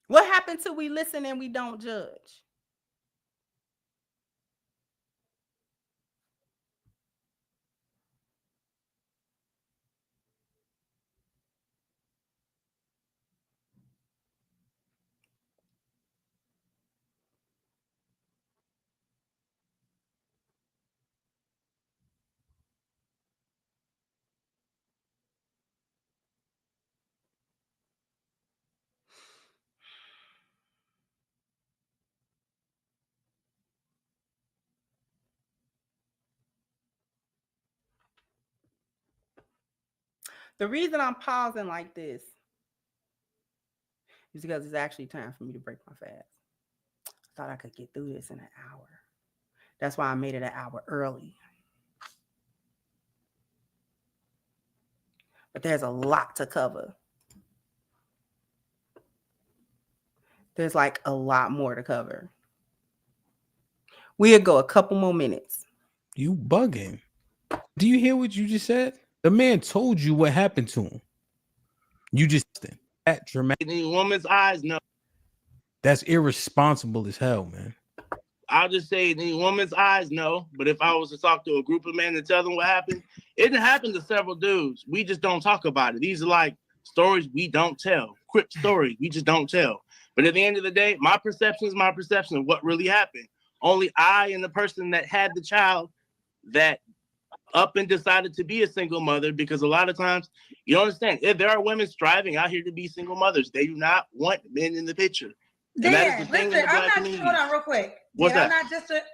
What happened to we listen and we don't judge? The reason I'm pausing like this is because it's actually time for me to break my fast. I thought I could get through this in an hour. That's why I made it an hour early. But there's a lot to cover. There's like a lot more to cover. We'll go a couple more minutes. You bugging. Do you hear what you just said? The man told you what happened to him. You just that dramatic. In a woman's eyes, no. That's irresponsible as hell, man. I'll just say in a woman's eyes, no. But if I was to talk to a group of men and tell them what happened, it happened to several dudes. We just don't talk about it. These are like stories we don't tell. Crypt stories we just don't tell. But at the end of the day, my perception is my perception of what really happened. Only I and the person that had the child that up and decided to be a single mother, because a lot of times you don't understand, if there are women striving out here to be single mothers, they do not want men in the picture. And that is the thing in the black community. Hold on real quick. What's that?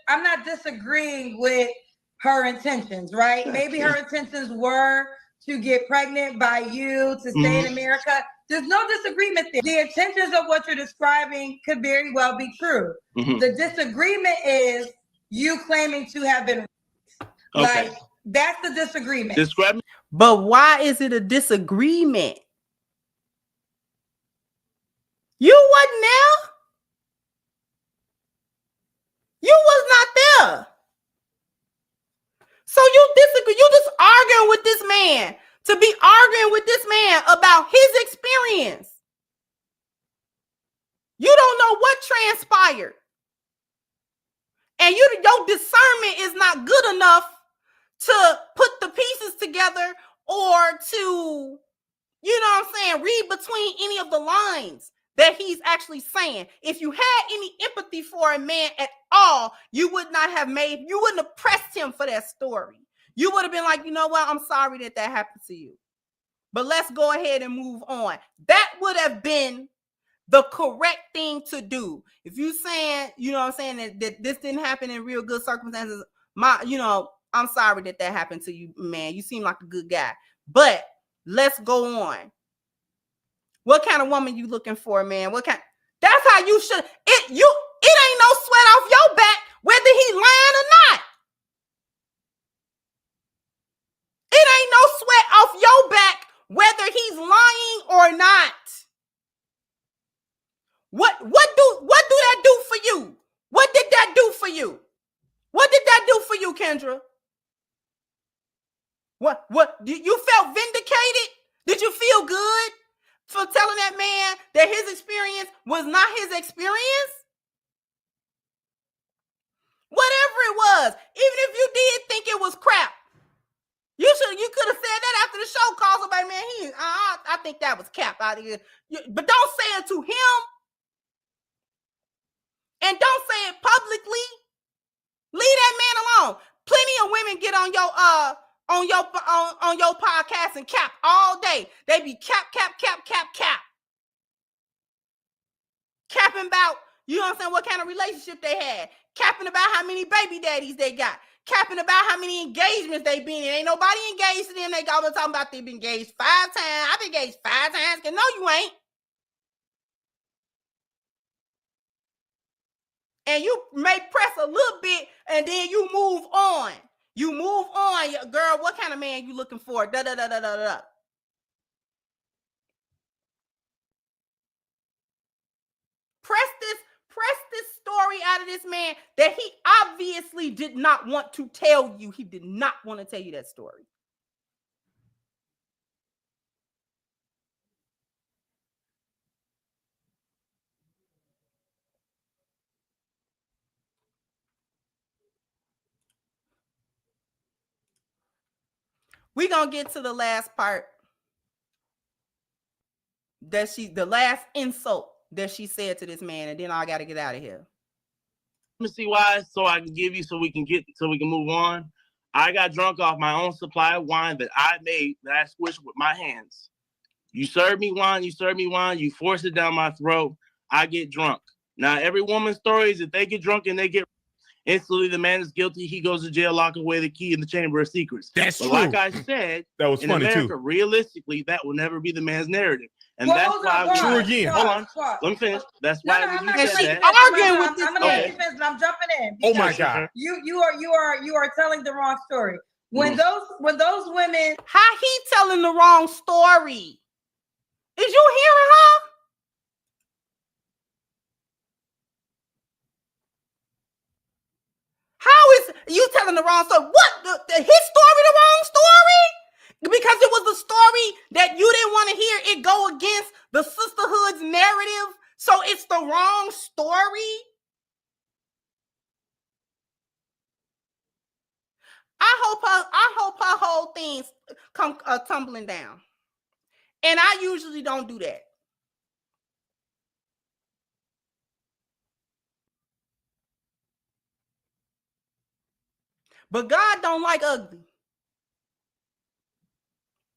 I'm not disagreeing with her intentions, right? Maybe her intentions were to get pregnant by you, to stay in America. There's no disagreement there. The intentions of what you're describing could very well be true. The disagreement is you claiming to have been raped. Like, that's the disagreement. Describe me. But why is it a disagreement? You wasn't there. You was not there. So you disagree. You just arguing with this man to be arguing with this man about his experience. You don't know what transpired. And your discernment is not good enough to put the pieces together or to, you know what I'm saying, read between any of the lines that he's actually saying. If you had any empathy for a man at all, you wouldn't have pressed him for that story. You would have been like, you know what, I'm sorry that happened to you, but let's go ahead and move on. That would have been the correct thing to do. If you saying, you know what I'm saying, that this didn't happen in real good circumstances, I'm sorry that happened to you, man. You seem like a good guy, but let's go on. What kind of woman you looking for, man? That's how you should. It ain't no sweat off your back whether he lying or not. It ain't no sweat off your back whether he's lying or not. What do that do for you? What did that do for you? What did that do for you, Kendra? What you felt vindicated? Did you feel good for telling that man that his experience was not his experience? Whatever it was, even if you did think it was crap, you could have said that after the show. Call somebody, man, I think that was cap out of here. But don't say it to him, and don't say it publicly. Leave that man alone. Plenty of women get on your podcast and cap all day. They be cap. Capping about, you know what I'm saying, what kind of relationship they had. Capping about how many baby daddies they got. Capping about how many engagements they been in. Ain't nobody engaged to them. They always talking about they been engaged 5 times. I've been engaged 5 times. No, you ain't. And you may press a little bit and then you move on. You move on. Girl, what kind of man you looking for? Da. Press this story out of this man that he obviously did not want to tell you. He did not want to tell you that story. We're going to get to the last part the last insult that she said to this man, and then I got to get out of here. Let me see why, so I can give you, so we can move on. I got drunk off my own supply of wine that I made, that I squished with my hands. You serve me wine, you force it down my throat, I get drunk. Now, every woman's story is if they get drunk and they get instantly, the man is guilty. He goes to jail, lock away the key in the chamber of secrets. That's true. Like I said, that was in funny America, too. Realistically, that will never be the man's narrative. And that's why True again. Hold on. Let me finish. That's why I'm you said that. arguing with this man. I'm jumping in. Oh my God. You are telling the wrong story. When those women, how he telling the wrong story? Is you hearing her? How is you telling the wrong story? What? His story the wrong story? Because it was the story that you didn't want to hear it go against the sisterhood's narrative. So it's the wrong story. I hope her whole thing come tumbling down. And I usually don't do that. But God don't like ugly.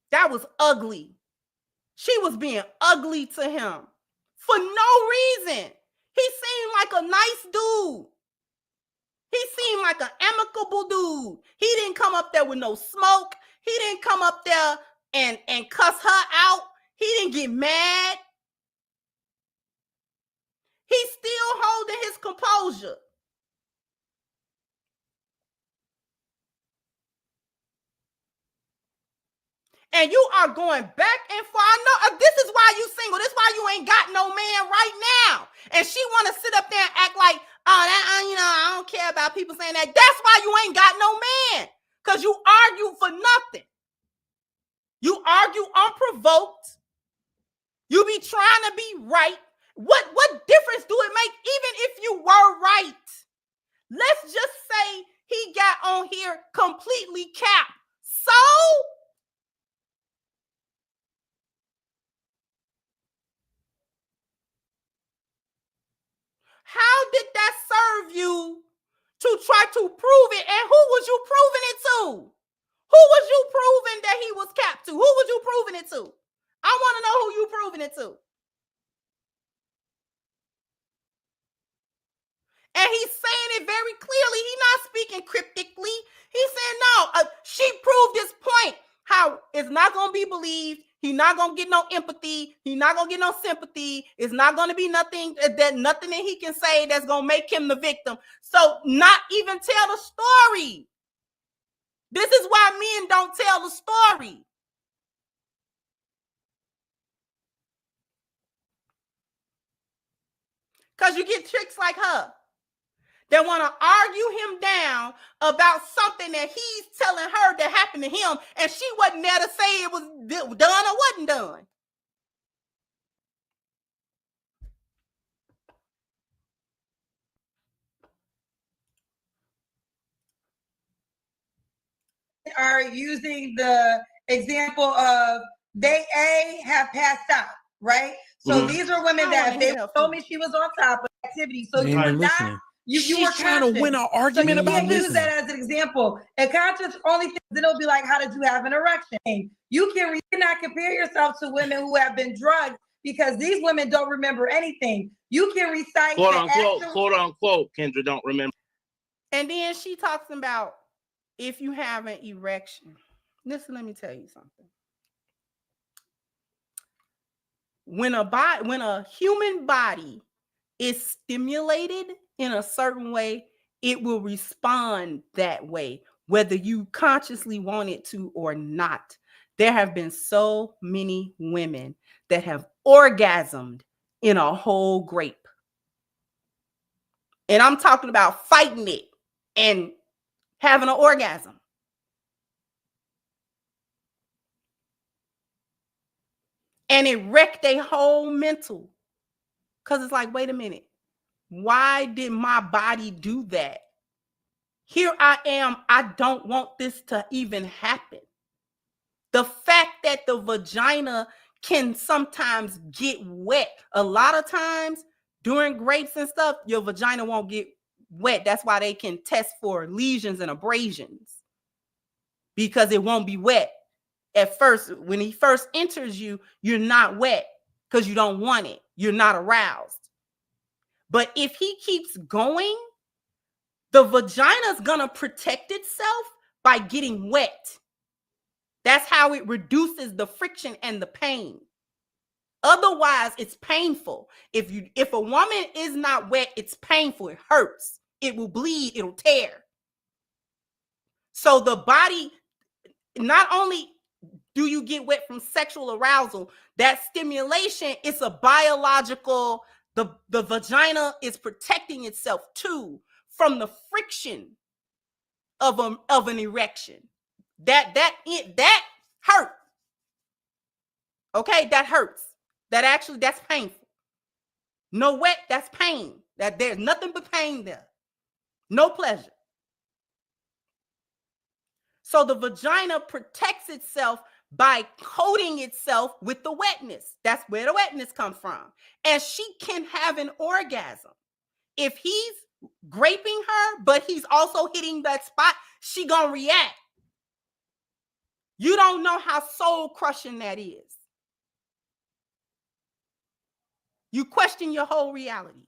That was ugly. She was being ugly to him for no reason. He seemed like a nice dude. He seemed like an amicable dude. He didn't come up there with no smoke. He didn't come up there and cuss her out. He didn't get mad. He's still holding his composure. And you are going back and forth. I know this is why you single. This is why you ain't got no man right now. And she want to sit up there and act like, oh, I don't care about people saying that. That's why you ain't got no man. Because you argue for nothing. You argue unprovoked. You be trying to be right. What difference do it make even if you were right? Let's just say he got on here completely capped. So how did that serve you to try to prove it? And who was you proving it to? Who was you proving that he was capped to? Who was you proving it to? I want to know who you proving it to. And he's saying it very clearly. He's not speaking cryptically. He's saying, no, she proved this point. How it's not going to be believed. He's not going to get no empathy. He's not going to get no sympathy. It's not going to be nothing that he can say that's going to make him the victim. So not even tell the story. This is why men don't tell the story. Because you get chicks like her that want to argue him down about something that he's telling her that happened to him, and she wasn't there to say it was done or wasn't done. Are using the example of they have passed out, right? So these are women that they told me she was on top of activity. So you are not. You were trying to win an argument about this. Use that as an example. And conscious only thing, then it'll be like, how did you have an erection? You cannot compare yourself to women who have been drugged because these women don't remember anything. You can recite quote unquote, Kendra don't remember. And then she talks about if you have an erection. Listen, let me tell you something. When a human body is stimulated in a certain way, it will respond that way, whether you consciously want it to or not. There have been so many women that have orgasmed in a whole grape. And I'm talking about fighting it and having an orgasm. And it wrecked their whole mental. Because it's like, wait a minute. Why did my body do that? Here I am. I don't want this to even happen. The fact that the vagina can sometimes get wet. A lot of times during grapes and stuff, your vagina won't get wet. That's why they can test for lesions and abrasions. Because it won't be wet. At first, when he first enters you, you're not wet because you don't want it. You're not aroused. But if he keeps going, the vagina's gonna protect itself by getting wet. That's how it reduces the friction and the pain. Otherwise, it's painful. If a woman is not wet, it's painful. It hurts. It will bleed. It'll tear. So the body, not only do you get wet from sexual arousal, that stimulation is a biological. The vagina is protecting itself too from the friction of an erection. That hurt. Okay, that hurts. That's painful. No wet, that's pain. That there's nothing but pain there. No pleasure. So the vagina protects itself by coating itself with the wetness. That's where the wetness comes from. And she can have an orgasm. If he's graping her, but he's also hitting that spot, she gonna react. You don't know how soul crushing that is. You question your whole reality.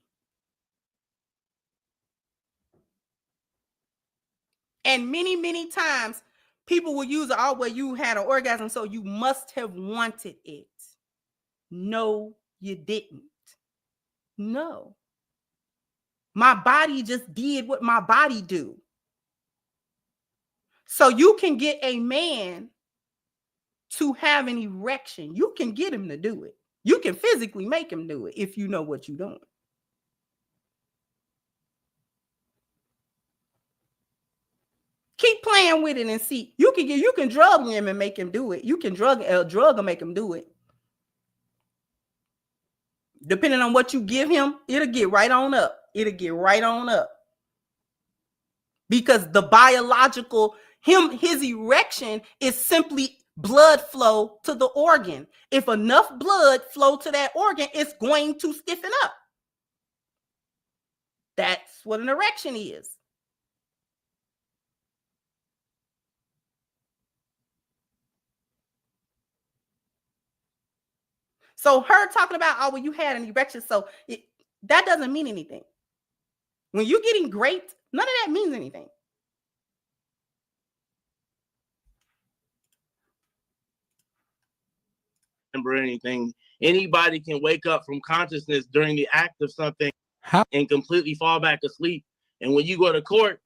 And many, many times people will use, oh, well, you had an orgasm, so you must have wanted it. No, you didn't. No. My body just did what my body do. So you can get a man to have an erection. You can get him to do it. You can physically make him do it if you know what you're doing. Keep playing with it and see. You can drug him and make him do it. You can drug or make him do it. Depending on what you give him, it'll get right on up. It'll get right on up. Because the biological, his erection is simply blood flow to the organ. If enough blood flow to that organ, it's going to stiffen up. That's what an erection is. So her talking about, oh, well, you had an erection, so that doesn't mean anything. When you're getting great, none of that means anything. Remember anything. Anybody can wake up from consciousness during the act of something and completely fall back asleep. And when you go to court,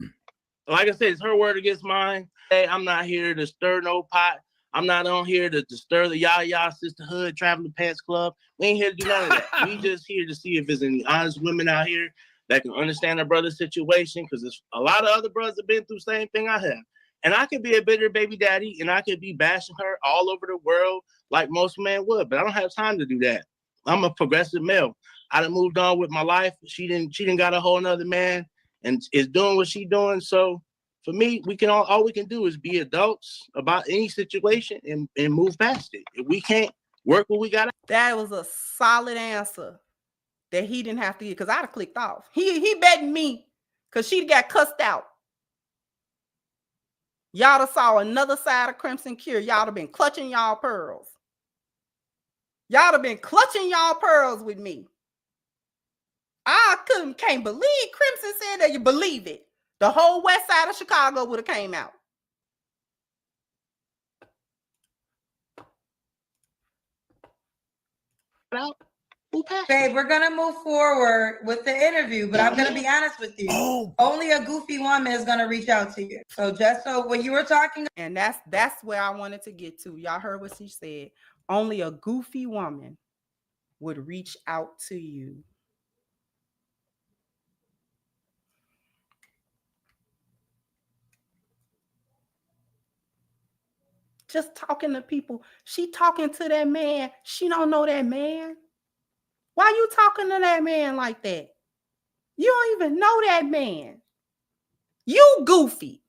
like I said, it's her word against mine. Hey, I'm not here to stir no pot. I'm not on here to stir the yah sisterhood, traveling pants club. We ain't here to do none of that. We just here to see if there's any honest women out here that can understand their brother's situation, because there's a lot of other brothers have been through the same thing I have. And I could be a bitter baby daddy, and I could be bashing her all over the world like most men would, but I don't have time to do that. I'm a progressive male. I done moved on with my life. She didn't got a whole nother man and is doing what she doing. So for me, we can all we can do is be adults about any situation and move past it. If we can't work what we got. That was a solid answer that he didn't have to get, because I'd have clicked off. He betting me because she got cussed out. Y'all have saw another side of Crimson Cure. Y'all have been clutching y'all pearls. Y'all have been clutching y'all pearls with me. I can't believe Crimson said that. You believe it. The whole west side of Chicago would have came out. Babe, we're going to move forward with the interview, but I'm going to be honest with you. Only a goofy woman is going to reach out to you. So just so when you were talking. And that's where I wanted to get to. Y'all heard what she said. Only a goofy woman would reach out to you. Just talking to people. She talking to that man. She don't know that man. Why you talking to that man like that? You don't even know that man. You goofy.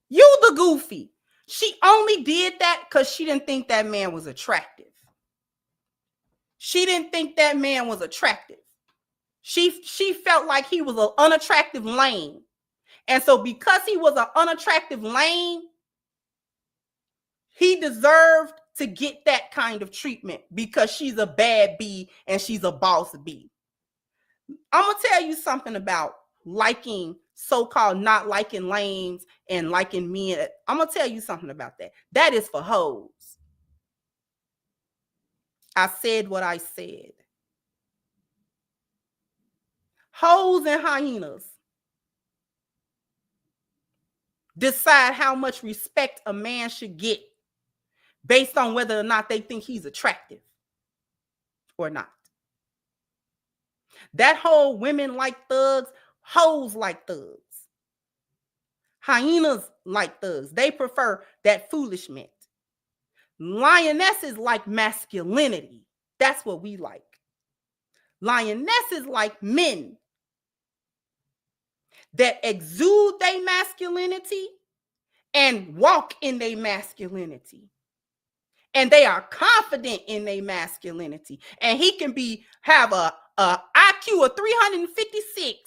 You the goofy. She only did that because she didn't think that man was attractive. She didn't think that man was attractive. She felt like he was an unattractive lame. And so because he was an unattractive lame, he deserved to get that kind of treatment because she's a bad B and she's a boss B. I'm going to tell you something about liking, so-called not liking lames and liking men. I'm going to tell you something about that. That is for hoes. I said what I said. Hoes and hyenas decide how much respect a man should get based on whether or not they think he's attractive or not. That whole women like thugs, hoes like thugs. Hyenas like thugs. They prefer that foolishness. Lionesses like masculinity. That's what we like. Lionesses like men that exude their masculinity and walk in their masculinity. And they are confident in their masculinity. And he can have a IQ of 356.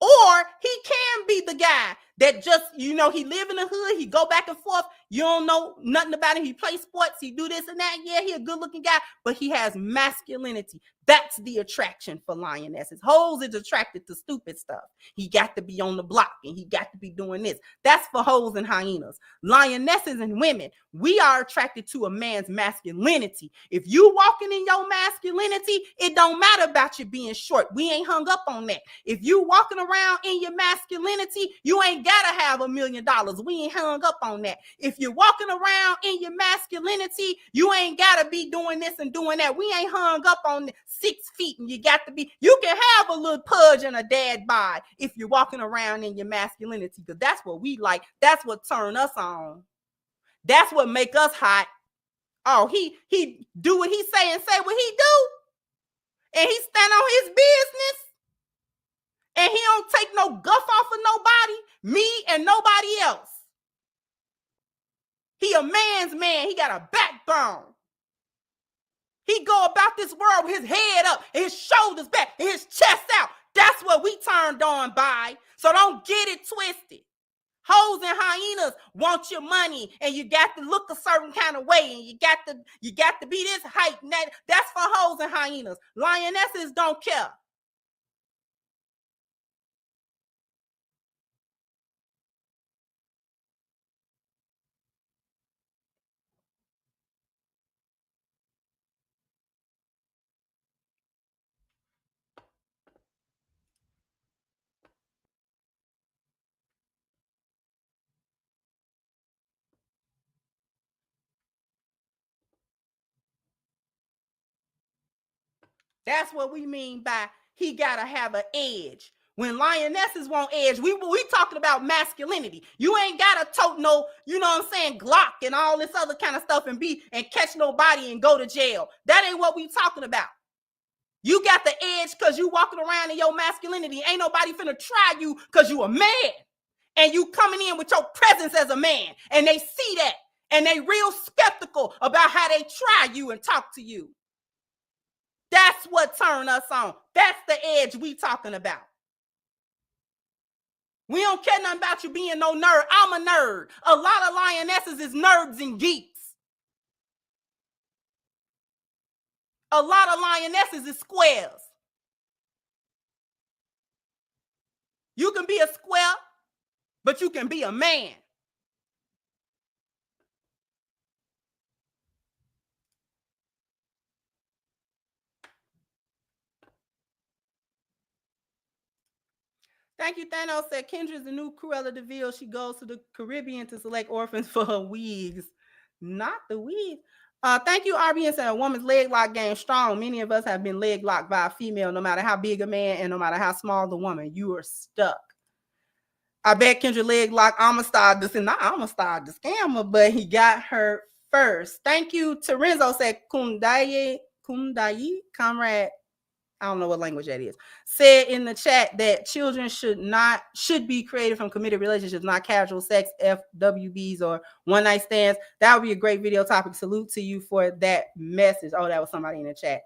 Or he can be the guy that just, he live in the hood. He go back and forth. You don't know nothing about him. He plays sports. He do this and that. Yeah, he a good looking guy. But he has masculinity. That's the attraction for lionesses. Hoes is attracted to stupid stuff. He got to be on the block and he got to be doing this. That's for hoes and hyenas. Lionesses and women, we are attracted to a man's masculinity. If you walking in your masculinity, it don't matter about you being short. We ain't hung up on that. If you walking around in your masculinity, you ain't gotta have $1 million. We ain't hung up on that. If you're walking around in your masculinity, you ain't gotta be doing this and doing that. We ain't hung up on 6 feet and you got to be, you can have a little pudge and a dad bod if you're walking around in your masculinity, because that's what we like. That's what turn us on. That's what make us hot. Oh, he do what he say and say what he do. And he stand on his business. And he don't take no guff off of nobody, me and nobody else. He a man's man. He got a backbone. He go about this world with his head up, and his shoulders back, and his chest out. That's what we turned on by. So don't get it twisted. Hoes and hyenas want your money, and you got to look a certain kind of way, and you got to be this height. And that's for hoes and hyenas. Lionesses don't care. That's what we mean by he gotta have an edge. When lionesses want edge, we talking about masculinity. You ain't gotta tote no, you know what I'm saying, Glock and all this other kind of stuff and catch nobody and go to jail. That ain't what we talking about. You got the edge because you walking around in your masculinity. Ain't nobody finna try you because you a man. And you coming in with your presence as a man. And they see that. And they real skeptical about how they try you and talk to you. That's what turned us on. That's the edge we talking about. We don't care nothing about you being no nerd. I'm a nerd. A lot of lionesses is nerds and geeks. A lot of lionesses is squares. You can be a square, but you can be a man. Thank you, Thanos said Kendra's the new Cruella de Vil. She goes to the Caribbean to select orphans for her wigs. Not the wigs. Thank you, RBN said a woman's leg lock game strong. Many of us have been leg locked by a female, no matter how big a man and no matter how small the woman. You are stuck. I bet Kendra leg lock Amistad this and not Amistad the scammer, but he got her first. Thank you. Terenzo said Kundayi, comrade. I don't know what language that is. Said in the chat that children should be created from committed relationships, not casual sex, FWBs, or one night stands. That would be a great video topic. Salute to you for that message. Oh, that was somebody in the chat.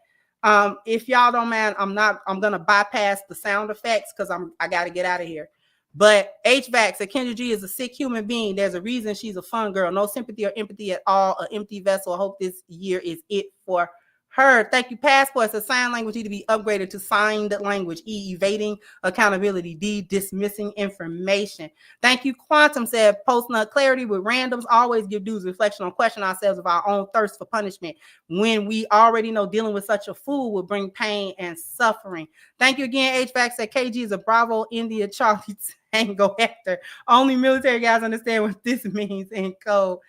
If y'all don't mind, I'm gonna bypass the sound effects because I gotta get out of here. But HVAC said Kendra G is a sick human being. There's a reason she's a fun girl. No sympathy or empathy at all. An empty vessel. I hope this year is it for her. Thank you. Passports. A sign language need to be upgraded to signed language. E, evading accountability. D, dismissing information. Thank you. Quantum said post nut clarity with randoms. Always give dudes reflection on question ourselves of our own thirst for punishment when we already know dealing with such a fool will bring pain and suffering. Thank you again. HVAC said KG is a Bravo India Charlie Tango Hector. Only military guys understand what this means in code.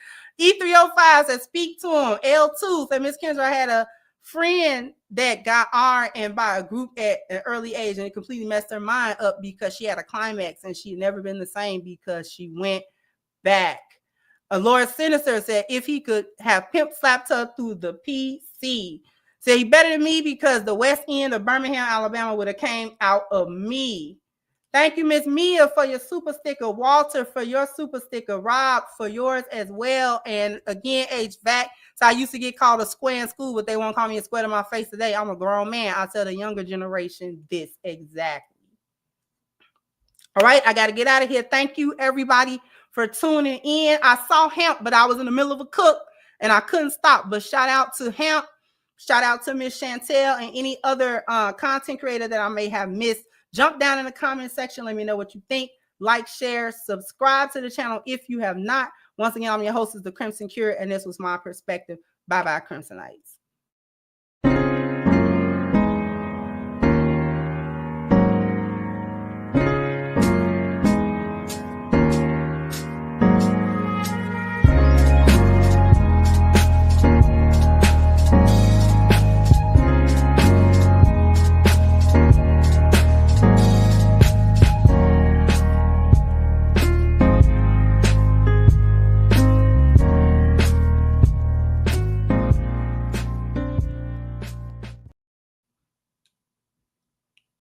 E305 said speak to him. L2 said Miss Kendra, I had a friend that got R and by a group at an early age, and it completely messed her mind up because she had a climax and she had never been the same because she went back. Laura Sinister said if he could have pimp slapped her through the PC. Said he better than me because the west end of Birmingham, Alabama would have came out of me. Thank you, Miss Mia, for your super sticker. Walter, for your super sticker. Rob, for yours as well. And again, HVAC. So I used to get called a square in school, but they won't call me a square to my face today. I'm a grown man. I tell the younger generation this exactly. All right, I got to get out of here. Thank you, everybody, for tuning in. I saw Hemp, but I was in the middle of a cook, and I couldn't stop. But shout out to Hemp. Shout out to Miss Chantel and any other content creator that I may have missed. Jump down in the comment section. Let me know what you think. Like, share, subscribe to the channel if you have not. Once again, I'm your host, is the Crimson Cure, and this was my perspective. Bye-bye, Crimsonites.